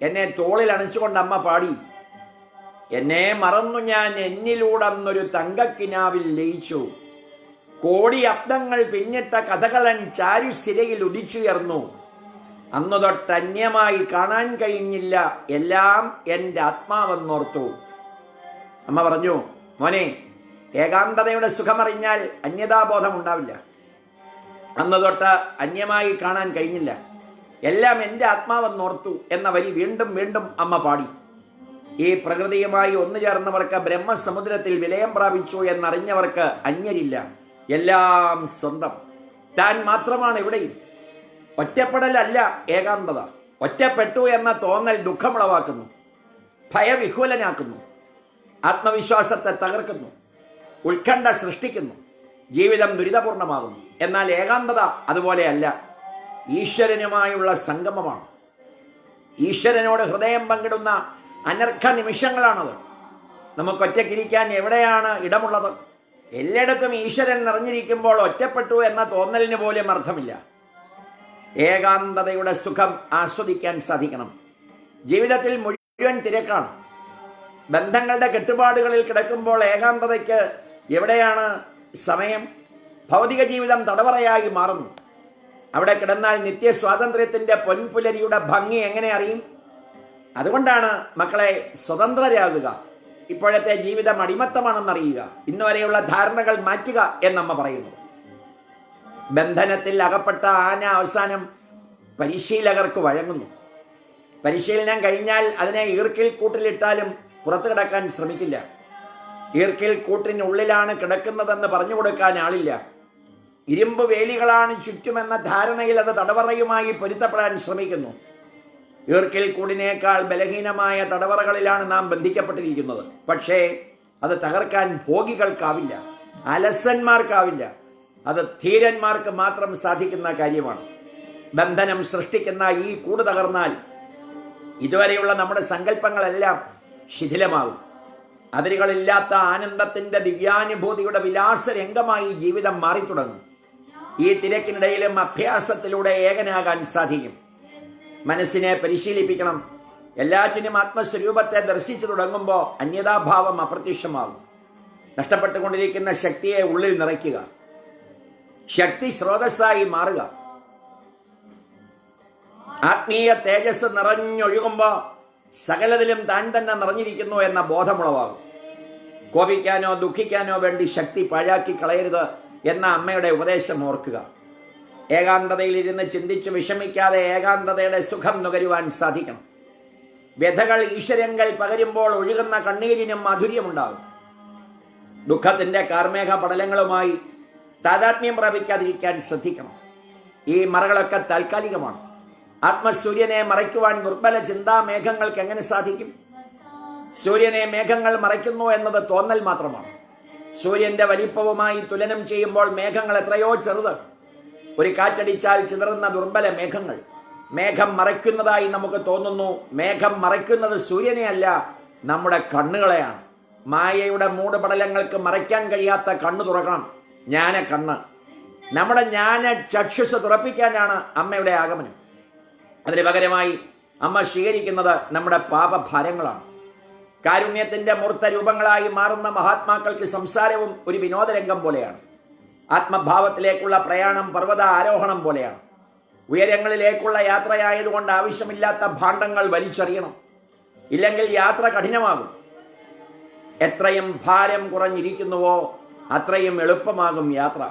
Speaker 1: എന്നെ തോളിൽ അണിച്ചുകൊണ്ട് അമ്മ പാടി. എന്നെ മറന്നു ഞാൻ എന്നിലൂടന്നൊരു തങ്കക്കിനാവിൽ ലയിച്ചു. കോടി അബ്ദങ്ങൾ പിന്നിട്ട കഥകളൻ ചാരുശിരയിൽ ഉദിച്ചുയർന്നു. അന്നു തൊട്ടന്യമായി കാണാൻ കഴിഞ്ഞില്ല എല്ലാം എൻ്റെ ആത്മാവെന്നോർത്തു. അമ്മ പറഞ്ഞു, മോനെ, ഏകാന്തതയുടെ സുഖമറിഞ്ഞാൽ അന്യതാബോധം ഉണ്ടാവില്ല. അന്ന് തൊട്ട് അന്യമായി കാണാൻ കഴിഞ്ഞില്ല. എല്ലാം എൻ്റെ ആത്മാവെന്നോർത്തു എന്ന വരി വീണ്ടും വീണ്ടും അമ്മ പാടി. ഈ പ്രകൃതിയുമായി ഒന്നു ചേർന്നവർക്ക് ബ്രഹ്മസമുദ്രത്തിൽ വിലയം പ്രാപിച്ചു എന്നറിഞ്ഞവർക്ക് അന്യരില്ല. എല്ലാം സ്വന്തം. താൻ മാത്രമാണ് ഇവിടെയും. ഒറ്റപ്പെടലല്ല ഏകാന്തത. ഒറ്റപ്പെട്ടു എന്ന തോന്നൽ ദുഃഖമുളവാക്കുന്നു, ഭയവിഹുലനാക്കുന്നു, ആത്മവിശ്വാസത്തെ തകർക്കുന്നു, ഉത്കണ്ഠ സൃഷ്ടിക്കുന്നു, ജീവിതം ദുരിതപൂർണമാകുന്നു. എന്നാൽ ഏകാന്തത അതുപോലെയല്ല. ഈശ്വരനുമായുള്ള സംഗമമാണ്. ഈശ്വരനോട് ഹൃദയം പങ്കിടുന്ന അനർഘ നിമിഷങ്ങളാണത്. നമുക്കൊറ്റയ്ക്കിരിക്കാൻ എവിടെയാണ് ഇടമുള്ളത്? എല്ലായിടത്തും ഈശ്വരൻ നിറഞ്ഞിരിക്കുമ്പോൾ ഒറ്റപ്പെട്ടു എന്ന തോന്നലിന് പോലും അർത്ഥമില്ല. ഏകാന്തതയുടെ സുഖം ആസ്വദിക്കാൻ സാധിക്കണം. ജീവിതത്തിൽ മുഴുവൻ തിരക്കാണ്. ബന്ധങ്ങളുടെ കെട്ടുപാടുകളിൽ കിടക്കുമ്പോൾ ഏകാന്തതയ്ക്ക് എവിടെയാണ് സമയം? ഭൗതിക ജീവിതം തടവറയായി മാറുന്നു. അവിടെ കിടന്നാൽ നിത്യസ്വാതന്ത്ര്യത്തിൻ്റെ പൊൻപുലരിയുടെ ഭംഗി എങ്ങനെ അറിയും? അതുകൊണ്ടാണ് മക്കളെ, സ്വതന്ത്രരാകുക. ഇപ്പോഴത്തെ ജീവിതം അടിമത്തമാണെന്നറിയുക. ഇന്നുവരെയുള്ള ധാരണകൾ മാറ്റുക എന്നമ്മ പറയുന്നു. ബന്ധനത്തിൽ അകപ്പെട്ട ആന അവസാനം പരിശീലകർക്ക് വഴങ്ങുന്നു. പരിശീലനം കഴിഞ്ഞാൽ അതിനെ ഈർക്കിൽ കൂട്ടിലിട്ടാലും പുറത്തു കിടക്കാൻ ശ്രമിക്കില്ല. ഈർക്കിൽ കൂട്ടിനുള്ളിലാണ് കിടക്കുന്നതെന്ന് പറഞ്ഞു കൊടുക്കാൻ ആളില്ല. ഇരുമ്പ് വേലികളാണ് ചുറ്റുമെന്ന ധാരണയിൽ അത് തടവറയുമായി പൊരുത്തപ്പെടാൻ ശ്രമിക്കുന്നു. ഈർക്കിൽ കൂടിനേക്കാൾ ബലഹീനമായ തടവറകളിലാണ് നാം ബന്ധിക്കപ്പെട്ടിരിക്കുന്നത്. പക്ഷേ അത് തകർക്കാൻ ഭോഗികൾക്കാവില്ല, അലസന്മാർക്കാവില്ല. അത് ധീരന്മാർക്ക് മാത്രം സാധിക്കുന്ന കാര്യമാണ്. ബന്ധനം സൃഷ്ടിക്കുന്ന ഈ കൂട് തകർന്നാൽ ഇതുവരെയുള്ള നമ്മുടെ സങ്കല്പങ്ങളെല്ലാം ശിഥിലമാകും. അതിരുകളില്ലാത്ത ആനന്ദത്തിന്റെ ദിവ്യാനുഭൂതിയുടെ വിലാസരംഗമായി ജീവിതം മാറിത്തുടങ്ങും. ഈ തിരക്കിനിടയിലും അഭ്യാസത്തിലൂടെ ഏകനാകാൻ സാധിക്കും. മനസ്സിനെ പരിശീലിപ്പിക്കണം. എല്ലാറ്റിനും ആത്മസ്വരൂപത്തെ ദർശിച്ചു തുടങ്ങുമ്പോൾ അന്യതാഭാവം അപ്രത്യക്ഷമാകും. നഷ്ടപ്പെട്ടുകൊണ്ടിരിക്കുന്ന ശക്തിയെ ഉള്ളിൽ നിറയ്ക്കുക. ശക്തി സ്രോതസ്സായി മാറുക. ആത്മീയ തേജസ് നിറഞ്ഞൊഴുകുമ്പോൾ സകലതിലും താൻ തന്നെ നിറഞ്ഞിരിക്കുന്നു എന്ന ബോധമുളവാകും. കോപിക്കാനോ ദുഃഖിക്കാനോ വേണ്ടി ശക്തി പാഴാക്കി കളയരുത് എന്ന അമ്മയുടെ ഉപദേശം ഓർക്കുക. ഏകാന്തതയിലിരുന്ന് ചിന്തിച്ച് വിഷമിക്കാതെ ഏകാന്തതയുടെ സുഖം നുകരുവാൻ സാധിക്കണം. വ്യഥകൾ ഈശ്വരങ്ങൾ പകരുമ്പോൾ ഒഴുകുന്ന കണ്ണീരിനും മാധുര്യമുണ്ടാകും. ദുഃഖത്തിന്റെ കാർമേഘ പടലങ്ങളുമായി താതാത്മ്യം പ്രാപിക്കാതിരിക്കാൻ ശ്രദ്ധിക്കണം. ഈ മറകളൊക്കെ താൽക്കാലികമാണ്. ആത്മസൂര്യനെ മറയ്ക്കുവാൻ ദുർബല ചിന്താമേഘങ്ങൾക്ക് എങ്ങനെ സാധിക്കും? സൂര്യനെ മേഘങ്ങൾ മറയ്ക്കുന്നു എന്നത് തോന്നൽ മാത്രമാണ്. സൂര്യന്റെ വലിപ്പവുമായി തുലനം ചെയ്യുമ്പോൾ മേഘങ്ങൾ എത്രയോ ചെറുത്. ഒരു കാറ്റടിച്ചാൽ ചിതറുന്ന ദുർബല മേഘങ്ങൾ. മേഘം മറയ്ക്കുന്നതായി നമുക്ക് തോന്നുന്നു. മേഘം മറയ്ക്കുന്നത് സൂര്യനെയല്ല, നമ്മുടെ കണ്ണുകളെയാണ്. മായയുടെ മൂടുപടലങ്ങൾക്ക് മറയ്ക്കാൻ കഴിയാത്ത കണ്ണു തുറക്കണം. ജ്ഞാന കണ്ണ്. നമ്മുടെ ജ്ഞാന ചക്ഷുസ് തുറപ്പിക്കാനാണ് അമ്മയുടെ ആഗമനം. അതിന് പകരമായി അമ്മ സ്വീകരിക്കുന്നത് നമ്മുടെ പാപഭാരങ്ങളാണ്. കാരുണ്യത്തിന്റെ മൂർത്ത രൂപങ്ങളായി മാറുന്ന മഹാത്മാക്കൾക്ക് സംസാരവും ഒരു വിനോദരംഗം പോലെയാണ്. ആത്മഭാവത്തിലേക്കുള്ള പ്രയാണം പർവ്വത ആരോഹണം പോലെയാണ്. ഉയരങ്ങളിലേക്കുള്ള യാത്രയായതുകൊണ്ട് ആവശ്യമില്ലാത്ത ഭാണ്ഡങ്ങൾ വലിച്ചെറിയണം. ഇല്ലെങ്കിൽ യാത്ര കഠിനമാകും. എത്രയും ഭാരം കുറഞ്ഞിരിക്കുന്നുവോ അത്രയും എളുപ്പമാകും യാത്ര.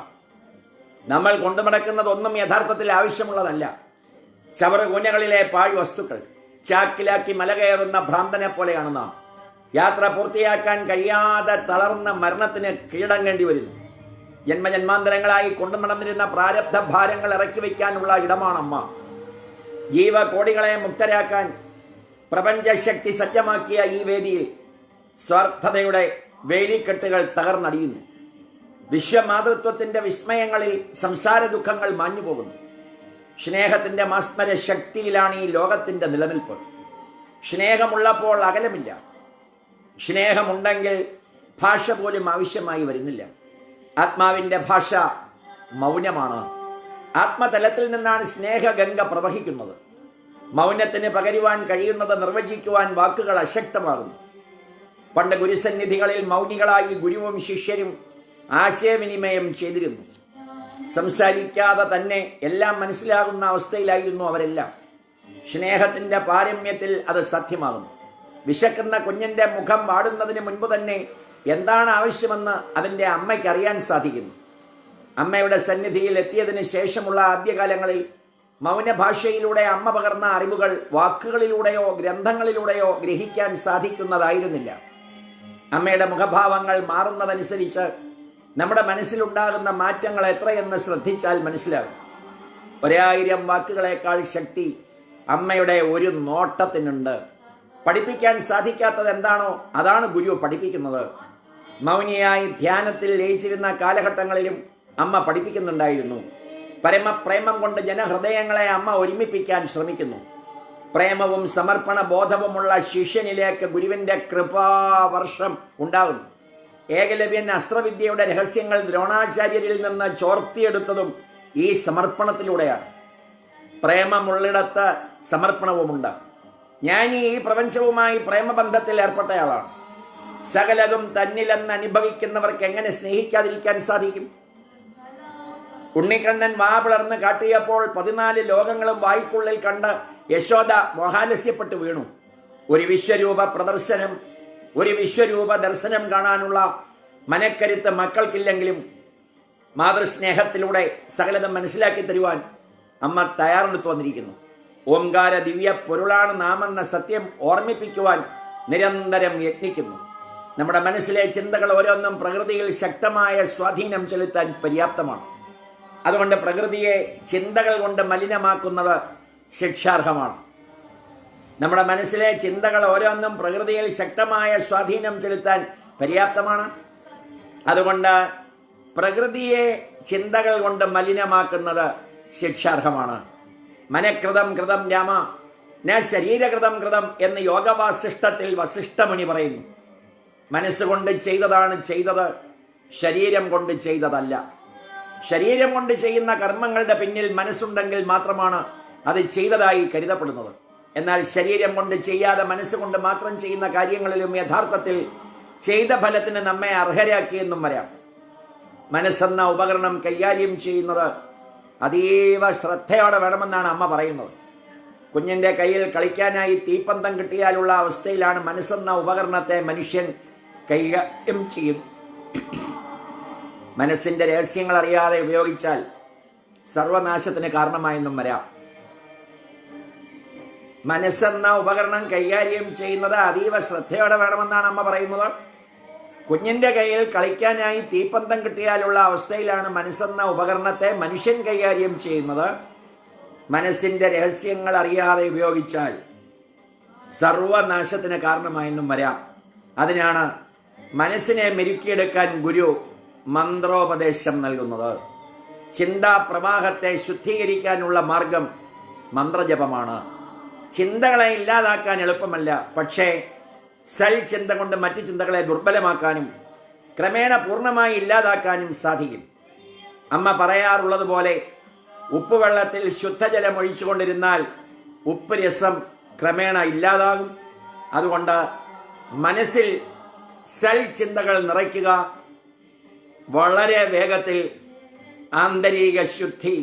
Speaker 1: നമ്മൾ കൊണ്ടുനടക്കുന്നതൊന്നും യഥാർത്ഥത്തിൽ ആവശ്യമുള്ളതല്ല. ചവറുകൂനകളിലെ പാഴ് വസ്തുക്കൾ. ചാക്കിലാക്കി മല കയറുന്ന ഭ്രാന്തനെ പോലെയാണ് നാം. യാത്ര പൂർത്തിയാക്കാൻ കഴിയാതെ തളർന്ന മരണത്തിന് കീഴടങ്ങേണ്ടി വരുന്നു. ജന്മജന്മാന്തരങ്ങളായി കൊണ്ടു നടന്നിരുന്ന പ്രാരബ്ധ ഭാരങ്ങൾ ഇറക്കി വയ്ക്കാനുള്ള ഇടമാണമ്മ. ജീവകോടികളെ മുക്തരാക്കാൻ പ്രപഞ്ചശക്തി സജ്ജമാക്കിയ ഈ വേദിയിൽ സ്വാർത്ഥതയുടെ വേലിക്കെട്ടുകൾ തകർന്നടിയുന്നു. വിശ്വമാതൃത്വത്തിന്റെ വിസ്മയങ്ങളിൽ സംസാര ദുഃഖങ്ങൾ മാഞ്ഞു പോകുന്നു. സ്നേഹത്തിന്റെ മാസ്മര ശക്തിയിലാണ് ഈ ലോകത്തിന്റെ നിലനിൽപ്പ്. സ്നേഹമുള്ളപ്പോൾ അകലമില്ല. സ്നേഹമുണ്ടെങ്കിൽ ഭാഷ പോലും ആവശ്യമായി വരുന്നില്ല. ആത്മാവിന്റെ ഭാഷ മൗനമാണ്. ആത്മതലത്തിൽ നിന്നാണ് സ്നേഹഗംഗ പ്രവഹിക്കുന്നത്. മൗനത്തിന് പകരുവാൻ കഴിയുന്നത് നിർവചിക്കുവാൻ വാക്കുകൾ അശക്തമാകുന്നു. പണ്ട് ഗുരുസന്നിധികളിൽ മൗനികളായി ഗുരുവും ശിഷ്യരും ആശയവിനിമയം ചെയ്തിരുന്നു. സംസാരിക്കാതെ തന്നെ എല്ലാം മനസ്സിലാകുന്ന അവസ്ഥയിലായിരുന്നു അവരെല്ലാം. സ്നേഹത്തിന്റെ പാരമ്യത്തിൽ അത് സത്യമാകുന്നു. വിശക്കുന്ന കുഞ്ഞിൻ്റെ മുഖം വാടുന്നതിന് മുൻപ് തന്നെ എന്താണ് ആവശ്യമെന്ന് അതിൻ്റെ അമ്മയ്ക്ക് അറിയാൻ സാധിക്കുന്നു. അമ്മയുടെ സന്നിധിയിൽ എത്തിയതിന് ശേഷമുള്ള ആദ്യകാലങ്ങളിൽ മൗനഭാഷയിലൂടെ അമ്മ പകർന്ന അറിവുകൾ വാക്കുകളിലൂടെയോ ഗ്രന്ഥങ്ങളിലൂടെയോ ഗ്രഹിക്കാൻ സാധിക്കുന്നതായിരുന്നില്ല. അമ്മയുടെ മുഖഭാവങ്ങൾ മാറുന്നതനുസരിച്ച് നമ്മുടെ മനസ്സിലുണ്ടാകുന്ന മാറ്റങ്ങൾ എത്രയെന്ന് ശ്രദ്ധിച്ചാൽ മനസ്സിലാകും. 1000 വാക്കുകളേക്കാൾ ശക്തി അമ്മയുടെ ഒരു നോട്ടത്തിനുണ്ട്. പഠിപ്പിക്കാൻ സാധിക്കാത്തത് എന്താണോ അതാണ് ഗുരു പഠിപ്പിക്കുന്നത്. മൗനിയായി ധ്യാനത്തിൽ ലയിച്ചിരുന്ന കാലഘട്ടങ്ങളിലും അമ്മ പഠിപ്പിക്കുന്നുണ്ടായിരുന്നു. പരമപ്രേമം കൊണ്ട് ജനഹൃദയങ്ങളെ അമ്മ ഒരുമിപ്പിക്കാൻ ശ്രമിക്കുന്നു. പ്രേമവും സമർപ്പണ ബോധവുമുള്ള ശിഷ്യനിലേക്ക് ഗുരുവിൻ്റെ കൃപാവർഷം ഉണ്ടാകുന്നു. ഏകലവ്യൻ അസ്ത്രവിദ്യയുടെ രഹസ്യങ്ങൾ ദ്രോണാചാര്യരിൽ നിന്ന് ചോർത്തിയെടുത്തതും ഈ സമർപ്പണത്തിലൂടെയാണ്. പ്രേമമുള്ളിടത്ത് സമർപ്പണവുമുണ്ട്. ഞാൻ ഈ പ്രപഞ്ചവുമായി പ്രേമബന്ധത്തിൽ ഏർപ്പെട്ടയാളാണ്. സകലതും തന്നിലെന്ന് അനുഭവിക്കുന്നവർക്ക് എങ്ങനെ സ്നേഹിക്കാതിരിക്കാൻ സാധിക്കും? ഉണ്ണിക്കണ്ണൻ വാ പിളർന്ന് കാട്ടിയപ്പോൾ 14 ലോകങ്ങളും വായ്ക്കുള്ളിൽ കണ്ട് യശോദ മോഹാലസ്യപ്പെട്ട് വീണു. ഒരു വിശ്വരൂപ ദർശനം കാണാനുള്ള മനക്കരുത്ത് മക്കൾക്കില്ലെങ്കിലും മാതൃസ്നേഹത്തിലൂടെ സകലതും മനസ്സിലാക്കി തരുവാൻ അമ്മ തയ്യാറെടുത്തു വന്നിരിക്കുന്നു. ഓംകാര ദിവ്യ പൊരുളാണ് നാമെന്ന സത്യം ഓർമ്മിപ്പിക്കുവാൻ നിരന്തരം യത്നിക്കുന്നു. നമ്മുടെ മനസ്സിലെ ചിന്തകൾ ഓരോന്നും പ്രകൃതിയിൽ ശക്തമായ സ്വാധീനം ചെലുത്താൻ പര്യാപ്തമാണ്. അതുകൊണ്ട് പ്രകൃതിയെ ചിന്തകൾ കൊണ്ട് മലിനമാക്കുന്നത് ശിക്ഷാർഹമാണ്. നമ്മുടെ മനസ്സിലെ ചിന്തകൾ ഓരോന്നും പ്രകൃതിയിൽ ശക്തമായ സ്വാധീനം ചെലുത്താൻ പര്യാപ്തമാണ്. അതുകൊണ്ട് പ്രകൃതിയെ ചിന്തകൾ കൊണ്ട് മലിനമാക്കുന്നത് ശിക്ഷാർഹമാണ്. മനഃകൃതം കൃതം രാമ ന ശരീരകൃതം കൃതം എന്ന് യോഗവാസിഷ്ടത്തിൽ വസിഷ്ഠമുനി പറയുന്നു. മനസ്സുകൊണ്ട് ചെയ്തതാണ് ചെയ്തത്, ശരീരം കൊണ്ട് ചെയ്തതല്ല. ശരീരം കൊണ്ട് ചെയ്യുന്ന കർമ്മങ്ങളുടെ പിന്നിൽ മനസ്സുണ്ടെങ്കിൽ മാത്രമാണ് അത് ചെയ്തതായി കരുതപ്പെടുന്നത്. എന്നാൽ ശരീരം കൊണ്ട് ചെയ്യാതെ മനസ്സുകൊണ്ട് മാത്രം ചെയ്യുന്ന കാര്യങ്ങളിലും യഥാർത്ഥത്തിൽ ചെയ്ത ഫലത്തിന് നമ്മെ അർഹരാക്കിയെന്നും വരാം. മനസ്സെന്ന ഉപകരണം കൈകാര്യം ചെയ്യുന്നത് അതീവ ശ്രദ്ധയോടെ വേണമെന്നാണ് അമ്മ പറയുന്നത്. കുഞ്ഞിൻ്റെ കയ്യിൽ കളിക്കാനായി തീപ്പന്തം കിട്ടിയാലുള്ള അവസ്ഥയിലാണ് മനസ്സെന്ന ഉപകരണത്തെ മനുഷ്യൻ കൈകാര്യം ചെയ്യും. മനസ്സിൻ്റെ രഹസ്യങ്ങൾ അറിയാതെ ഉപയോഗിച്ചാൽ സർവനാശത്തിന് കാരണമായെന്നും വരാം. മനസ്സെന്ന ഉപകരണം കൈകാര്യം ചെയ്യുന്നത് അതീവ ശ്രദ്ധയോടെ വേണമെന്നാണ് അമ്മ പറയുന്നത്. കുഞ്ഞിൻ്റെ കയ്യിൽ കളിക്കാനായി തീപ്പന്തം കിട്ടിയാലുള്ള അവസ്ഥയിലാണ് മനസ്സെന്ന ഉപകരണത്തെ മനുഷ്യൻ കൈകാര്യം ചെയ്യുന്നത്. മനസ്സിൻ്റെ രഹസ്യങ്ങൾ അറിയാതെ ഉപയോഗിച്ചാൽ സർവനാശത്തിന് കാരണമായെന്നും വരാം. അതിനാണ് മനസ്സിനെ മെരുക്കിയെടുക്കാൻ ഗുരു മന്ത്രോപദേശം നൽകുന്നത്. ചിന്താ പ്രവാഹത്തെ ശുദ്ധീകരിക്കാനുള്ള മാർഗം മന്ത്രജപമാണ്. ചിന്തകളെ ഇല്ലാതാക്കാൻ എളുപ്പമല്ല, പക്ഷേ ചിന്ത കൊണ്ട് മറ്റു ചിന്തകളെ ദുർബലമാക്കാനും ക്രമേണ പൂർണ്ണമായി ഇല്ലാതാക്കാനും സാധിക്കും. അമ്മ പറയാറുള്ളത് പോലെ ഉപ്പുവെള്ളത്തിൽ ശുദ്ധജലം ഒഴിച്ചുകൊണ്ടിരുന്നാൽ ഉപ്പ് രസം ക്രമേണ ഇല്ലാതാകും. അതുകൊണ്ട് മനസ്സിൽ ചിന്തകൾ നിറയ്ക്കുക. വളരെ വേഗത്തിൽ ആന്തരിക ശുദ്ധി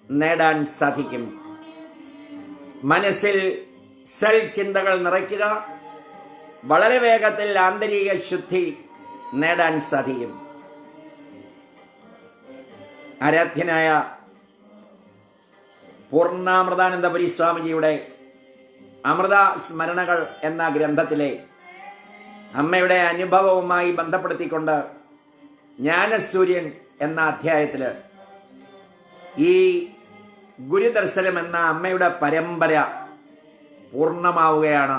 Speaker 1: നേടാൻ സാധിക്കും. മനസ്സിൽ ചിന്തകൾ നിറയ്ക്കുക. വളരെ വേഗത്തിൽ ആന്തരിക ശുദ്ധി നേടാൻ സാധിക്കും. ആരാധ്യനായ പൂർണ്ണാമൃതാനന്ദപുരി സ്വാമിജിയുടെ അമൃത സ്മരണകൾ എന്ന ഗ്രന്ഥത്തിലെ അമ്മയുടെ അനുഭവവുമായി ബന്ധപ്പെടുത്തിക്കൊണ്ട് ജ്ഞാനസൂര്യൻ എന്ന അധ്യായത്തിൽ ഈ ഗുരുദർശനം എന്ന അമ്മയുടെ പരമ്പര പൂർണ്ണമാവുകയാണ്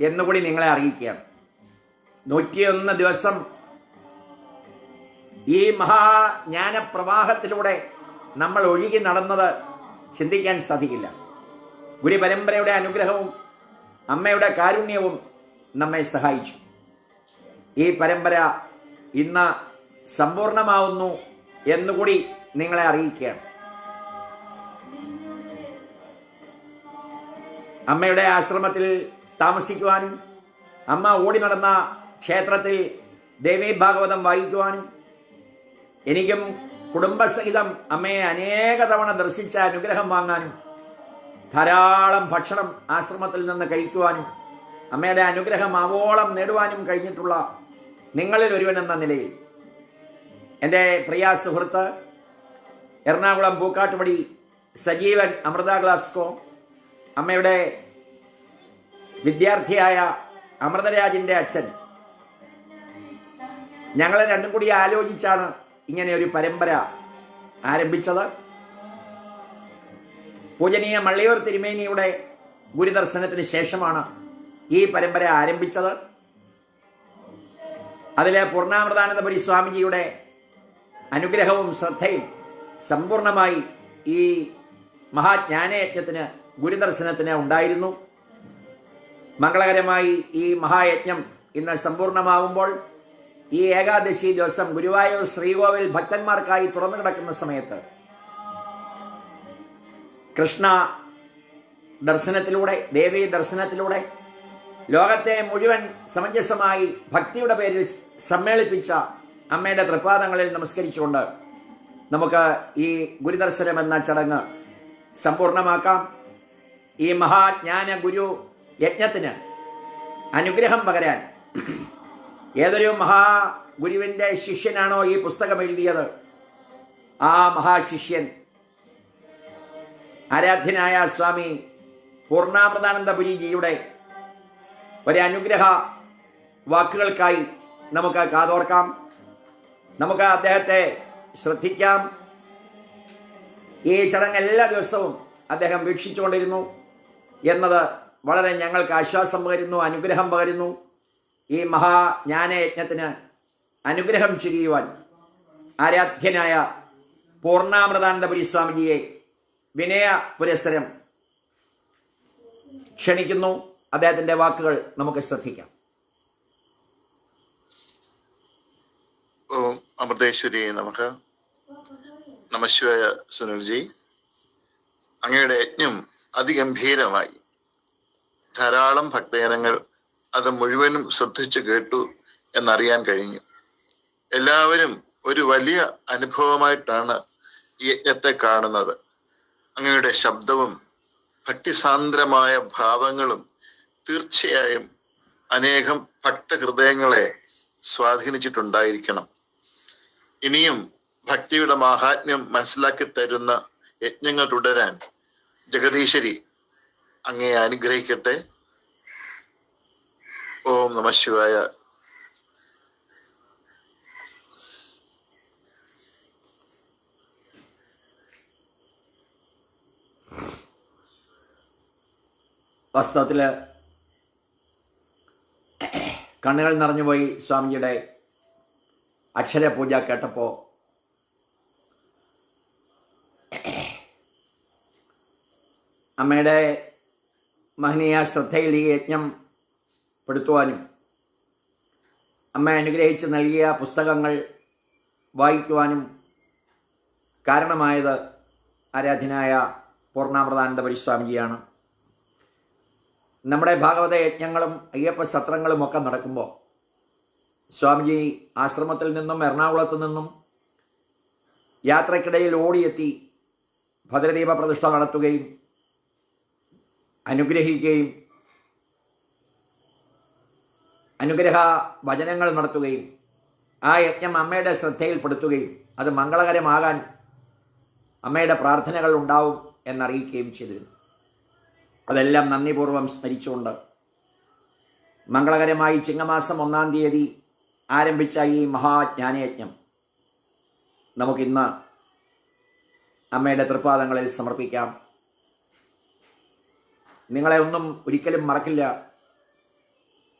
Speaker 1: എന്നുകൂടി നിങ്ങളെ അറിയിക്കുകയാണ്. 101 ദിവസം ഈ മഹാജ്ഞാനപ്രവാഹത്തിലൂടെ നമ്മൾ ഒഴുകി നടന്നത് ചിന്തിക്കാൻ സാധിക്കില്ല. ഗുരുപരമ്പരയുടെ അനുഗ്രഹവും അമ്മയുടെ കാരുണ്യവും നമ്മെ സഹായിച്ചു. ഈ പരമ്പര ഇന്ന് സമ്പൂർണമാവുന്നു എന്നുകൂടി നിങ്ങളെ അറിയിക്കുകയാണ്. അമ്മയുടെ ആശ്രമത്തിൽ താമസിക്കുവാനും അമ്മ ഓടി നടന്ന ക്ഷേത്രത്തിൽ ദേവീ ഭാഗവതം വായിക്കുവാനും എനിക്കും കുടുംബസഹിതം അമ്മയെ അനേക തവണ ദർശിച്ച അനുഗ്രഹം വാങ്ങാനും ധാരാളം ഭക്ഷണം ആശ്രമത്തിൽ നിന്ന് കഴിക്കുവാനും അമ്മയുടെ അനുഗ്രഹം ആവോളം നേടുവാനും കഴിഞ്ഞിട്ടുള്ള നിങ്ങളിൽ ഒരുവൻ എന്ന നിലയിൽ എൻ്റെ പ്രിയ സുഹൃത്ത് എറണാകുളം പൂക്കാട്ടുപടി സജീവൻ അമൃത ഗ്ലാസ്കോ, അമ്മയുടെ വിദ്യാർത്ഥിയായ അമൃതരാജിൻ്റെ അച്ഛൻ, ഞങ്ങൾ രണ്ടും കൂടി ആലോചിച്ചാണ് ഇങ്ങനെ ഒരു പരമ്പര ആരംഭിച്ചത്. പൂജനീയ മള്ളിയൂർ തിരുമേനിയുടെ ഗുരുദർശനത്തിന് ശേഷമാണ് ഈ പരമ്പര ആരംഭിച്ചത്. അതിലെ പൂർണ്ണാമൃതാനന്ദപുരി സ്വാമിജിയുടെ അനുഗ്രഹവും ശ്രദ്ധയും സമ്പൂർണമായി ഈ മഹാജ്ഞാനയജ്ഞത്തിന് ഗുരുദർശനത്തിന് ഉണ്ടായിരുന്നു. മംഗളകരമായി ഈ മഹായജ്ഞം ഇന്ന് സമ്പൂർണമാവുമ്പോൾ ഈ ഏകാദശി ദിവസം ഗുരുവായൂർ ശ്രീകോവിൽ ഭക്തന്മാർക്കായി തുറന്നു കിടക്കുന്ന സമയത്ത് കൃഷ്ണ ദർശനത്തിലൂടെ, ദേവീ ദർശനത്തിലൂടെ ലോകത്തെ മുഴുവൻ സമഞ്ജസമായി ഭക്തിയുടെ പേരിൽ സമ്മേളിപ്പിച്ച അമ്മയുടെ തൃപ്പാദങ്ങളിൽ നമസ്കരിച്ചുകൊണ്ട് നമുക്ക് ഈ ഗുരുദർശനം എന്ന ചടങ്ങ് സമ്പൂർണമാക്കാം. ഈ മഹാജ്ഞാന ഗുരു യജ്ഞത്തിന് അനുഗ്രഹം പകരാൻ ഏതൊരു മഹാഗുരുവിൻ്റെ ശിഷ്യനാണോ ഈ പുസ്തകം എഴുതിയത്, ആ മഹാശിഷ്യൻ ആരാധ്യനായ സ്വാമി പൂർണ്ണാമൃതാനന്ദപുരിജിയുടെ ഒരനുഗ്രഹ വാക്കുകൾക്കായി നമുക്ക് കാതോർക്കാം. നമുക്ക് അദ്ദേഹത്തെ ശ്രദ്ധിക്കാം. ഈ ചടങ്ങ് എല്ലാ ദിവസവും അദ്ദേഹം വീക്ഷിച്ചുകൊണ്ടിരുന്നു എന്നത് വളരെ ഞങ്ങൾക്ക് ആശ്വാസം പകരുന്നു, അനുഗ്രഹം പകരുന്നു. ഈ മഹാജ്ഞാനയജ്ഞത്തിന് അനുഗ്രഹം ചുരിയുവാൻ ആരാധ്യനായ പൂർണ്ണാമൃതാനന്ദപുരി സ്വാമിജിയെ വിനയ പുരസ്സരം ക്ഷണിക്കുന്നു. അദ്ദേഹത്തിൻ്റെ വാക്കുകൾ നമുക്ക് ശ്രദ്ധിക്കാം.
Speaker 3: ഓം അമൃതേശ്വരി നമുക്ക് നമശിവായ. സുനിൽജി, അങ്ങയുടെ യജ്ഞം അതിഗംഭീരമായി. ധാരാളം ഭക്തജനങ്ങൾ അത് മുഴുവനും ശ്രദ്ധിച്ചു കേട്ടു എന്നറിയാൻ കഴിഞ്ഞു. എല്ലാവരും ഒരു വലിയ അനുഭവമായിട്ടാണ് ഈ യജ്ഞത്തെ കാണുന്നത്. അങ്ങയുടെ ശബ്ദവും ഭക്തിസാന്ദ്രമായ ഭാവങ്ങളും തീർച്ചയായും അനേകം ഭക്തഹൃദയങ്ങളെ സ്വാധീനിച്ചിട്ടുണ്ടായിരിക്കണം. ഇനിയും ഭക്തിയുടെ മാഹാത്മ്യം മനസ്സിലാക്കി തരുന്ന യജ്ഞങ്ങൾ തുടരാൻ ജഗദീശ്വരി അങ്ങയെ അനുഗ്രഹിക്കട്ടെ. ഓം നമഃ ശിവായ.
Speaker 1: വാസ്തവത്തിൽ കണ്ണുകൾ നിറഞ്ഞുപോയി സ്വാമിജിയുടെ അക്ഷരപൂജ കേട്ടപ്പോൾ. അമ്മയുടെ മഹനീയ ശ്രദ്ധയിൽ ഈ യജ്ഞം പെടുത്തുവാനും അമ്മ അനുഗ്രഹിച്ച് നൽകിയ പുസ്തകങ്ങൾ വായിക്കുവാനും കാരണമായത് ആരാധ്യനായ പൂർണ്ണാമൃതാനന്ദപുരി സ്വാമിജിയാണ്. നമ്മുടെ ഭാഗവത യജ്ഞങ്ങളും അയ്യപ്പ സത്രങ്ങളും ഒക്കെ നടക്കുമ്പോൾ സ്വാമിജി ആശ്രമത്തിൽ നിന്നും എറണാകുളത്തു നിന്നും യാത്രക്കിടയിൽ ഓടിയെത്തി ഭദ്രദീപ പ്രതിഷ്ഠ നടത്തുകയും അനുഗ്രഹിക്കുകയും അനുഗ്രഹ വചനങ്ങൾ നടത്തുകയും ആ യജ്ഞം അമ്മയുടെ ശ്രദ്ധയിൽപ്പെടുത്തുകയും അത് മംഗളകരമാകാൻ അമ്മയുടെ പ്രാർത്ഥനകൾ ഉണ്ടാവും എന്നറിയിക്കുകയും ചെയ്തിരുന്നു. അതെല്ലാം നന്ദിപൂർവ്വം സ്മരിച്ചുകൊണ്ട് മംഗളകരമായി ചിങ്ങമാസം 1-ാം തീയതി ആരംഭിച്ച ഈ മഹാജ്ഞാനയജ്ഞം നമുക്കിന്ന് അമ്മയുടെ തൃപ്പാദങ്ങളിൽ സമർപ്പിക്കാം. നിങ്ങളെ ഒന്നും ഒരിക്കലും മറക്കില്ല.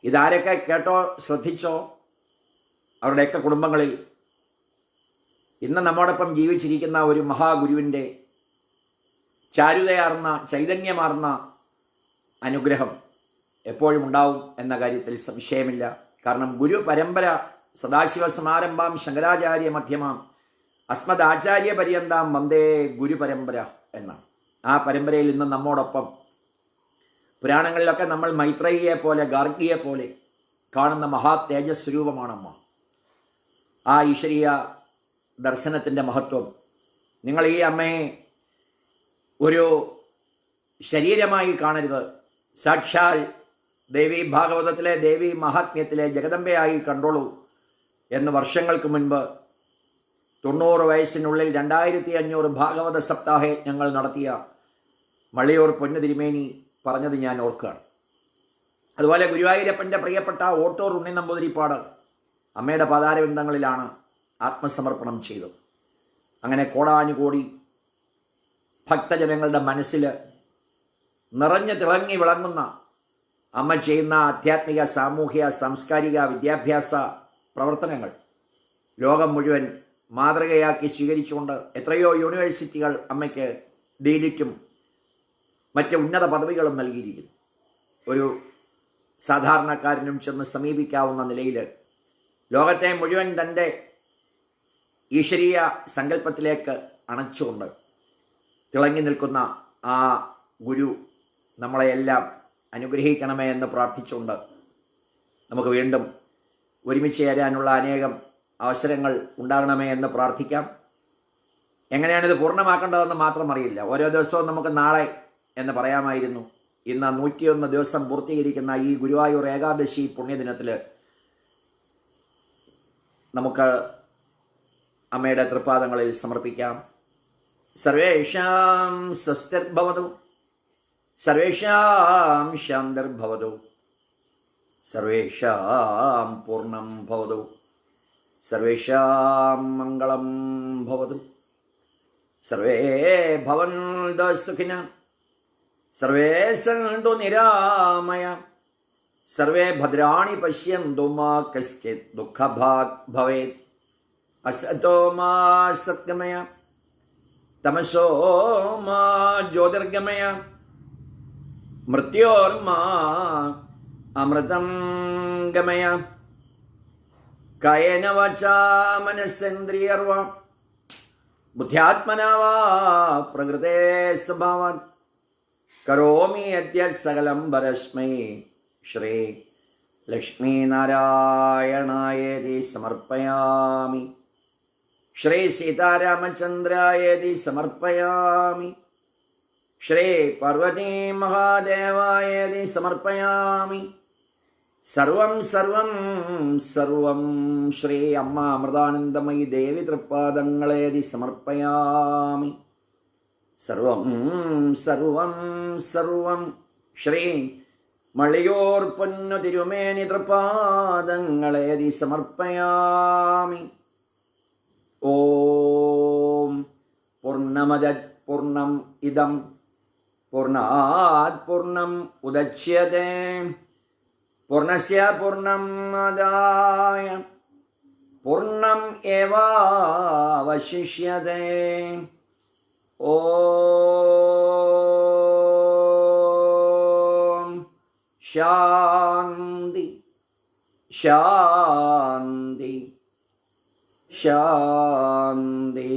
Speaker 1: ഇതാരൊക്കെ കേട്ടോ ശ്രദ്ധിച്ചോ അവരുടെയൊക്കെ കുടുംബങ്ങളിൽ ഇന്ന് നമ്മോടൊപ്പം ജീവിച്ചിരിക്കുന്ന ഒരു മഹാഗുരുവിൻ്റെ ചാരുതയാർന്ന ചൈതന്യമാർന്ന അനുഗ്രഹം എപ്പോഴും ഉണ്ടാവും എന്ന കാര്യത്തിൽ സംശയമില്ല. കാരണം ഗുരു പരമ്പര സദാശിവ സമാരംഭാം ശങ്കരാചാര്യ മധ്യമാം അസ്മദാചാര്യ പര്യന്താം വന്ദേ ഗുരു പരമ്പര എന്നാണ്. ആ പരമ്പരയിൽ ഇന്ന് നമ്മോടൊപ്പം പുരാണങ്ങളിലൊക്കെ നമ്മൾ മൈത്രേയിയെ പോലെ ഗാർഗിയെ പോലെ കാണുന്ന മഹാ തേജസ്വരൂപമാണമ്മ. ആ ഈശ്വരീയ ദർശനത്തിൻ്റെ മഹത്വം നിങ്ങൾ ഈ അമ്മയെ ഒരു ശരീരമായി കാണരുത്, സാക്ഷാൽ ദേവി ഭാഗവതത്തിലെ ദേവി മഹാത്മ്യത്തിലെ ജഗദമ്പയായി കണ്ടോളൂ എന്ന് വർഷങ്ങൾക്ക് മുൻപ് 90 വയസ്സിനുള്ളിൽ 2500 ഭാഗവത സപ്താഹ യജ്ഞങ്ങൾ നടത്തിയ മള്ളിയൂർ പൊന്നു തിരുമേനി പറഞ്ഞത് ഞാൻ ഓർക്കുകയാണ്. അതുപോലെ ഗുരുവായൂരപ്പൻ്റെ പ്രിയപ്പെട്ട ഓട്ടൂർ ഉണ്ണി നമ്പൂതിരിപ്പാട് അമ്മയുടെ പാതാരബിന്ദങ്ങളിലാണ് ആത്മസമർപ്പണം ചെയ്തത്. അങ്ങനെ കോടാനുകോടി ഭക്തജനങ്ങളുടെ മനസ്സിൽ നിറഞ്ഞു തിളങ്ങി വിളങ്ങുന്ന അമ്മ ചെയ്യുന്ന ആധ്യാത്മിക, സാമൂഹ്യ, സാംസ്കാരിക, വിദ്യാഭ്യാസ പ്രവർത്തനങ്ങൾ ലോകം മുഴുവൻ മാതൃകയാക്കി സ്വീകരിച്ചുകൊണ്ട് എത്രയോ യൂണിവേഴ്സിറ്റികൾ അമ്മയ്ക്ക് ഡീലിറ്റും മറ്റ് ഉന്നത പദവികളും നൽകിയിരിക്കുന്നു. ഒരു സാധാരണക്കാരനും ചെന്ന് സമീപിക്കാവുന്ന നിലയിൽ ലോകത്തെ മുഴുവൻ തൻ്റെ ഈശ്വരീയ സങ്കല്പത്തിലേക്ക് അണച്ചുകൊണ്ട് തിളങ്ങി നിൽക്കുന്ന ആ ഗുരു നമ്മളെയെല്ലാം അനുഗ്രഹിക്കണമേ എന്ന് പ്രാർത്ഥിച്ചുകൊണ്ട് നമുക്ക് വീണ്ടും ഒരുമിച്ച് ചേരാനുള്ള അനേകം അവസരങ്ങൾ ഉണ്ടാകണമേ എന്ന് പ്രാർത്ഥിക്കാം. എങ്ങനെയാണിത് പൂർണ്ണമാക്കേണ്ടതെന്ന് മാത്രം അറിയില്ല. ഓരോ ദിവസവും നമുക്ക് നാളെ എന്ന് പറയാമായിരുന്നു. ഇന്ന് 101 ദിവസം പൂർത്തീകരിക്കുന്ന ഈ ഗുരുവായൂർ ഏകാദശി പുണ്യദിനത്തിൽ നമുക്ക് അമ്മയുടെ തൃപ്പാദങ്ങളിൽ സമർപ്പിക്കാം. സർവേഷാം സ്വസ്തിർഭവതു, സർവേഷാം ശാന്തിർഭവതു, സർവേഷാം പൂർണ്ണം ഭവതു, സർവേഷാം മംഗളം ഭവതു, സർവേ ഭവന്തു സുഖിനഃ, സർവേ സന്തു നിരാമയ, സർവേ ഭദ്രാണി പശ്യന്തു മാ കശ്ചിത് ദുഃഖഭാഗ് ഭവേത്. അസതോ മാ സത്ഗമയ, തമസോ മാ ജ്യോതിർഗമയ, മൃത്യോർമാ അമൃതം ഗമയ. കായേന വാചാ മനസ്സേന്ദ്രിയർവാ ബുദ്ധ്യാത്മനാ വാ പ്രകൃതേ സ്വഭാവാത് കരോമി അദ്യ സകലം പരസ്മൈ ശ്രീ ലക്ഷ്മീനാരായണായേതി സമർപ്പയാമി, ശ്രീ സീതാരാമചന്ദ്രായേതി സമർപ്പയാമി, ശ്രീ പാർവതീ മഹാദേവായേതി സമർപ്പയാമി. സർവം സർവം സർവം ശ്രീ അമ്മ അമൃതാനന്ദമയി ദേവി തൃപ്പാദങ്ങളേതി സമർപ്പയാമി. സർവം സർവം സർവം ശ്രീ മള്ളിയൂർ പൊന്നു തിരുമേനി തൃപ്പാദങ്ങളേതി സമർപ്പയാമി. ഓം പൂർണ്ണമദഃ പൂർണ്ണം ഇദം പൂർണ്ണാത് പൂർണ്ണം ഉദച്യതേ പൂർണ്ണസ്യ പൂർണ്ണമാദായ പൂർണ്ണം ഏവാവശിഷ്യതേ. ഓം ശാന്തി ശാന്തി ശാന്തി.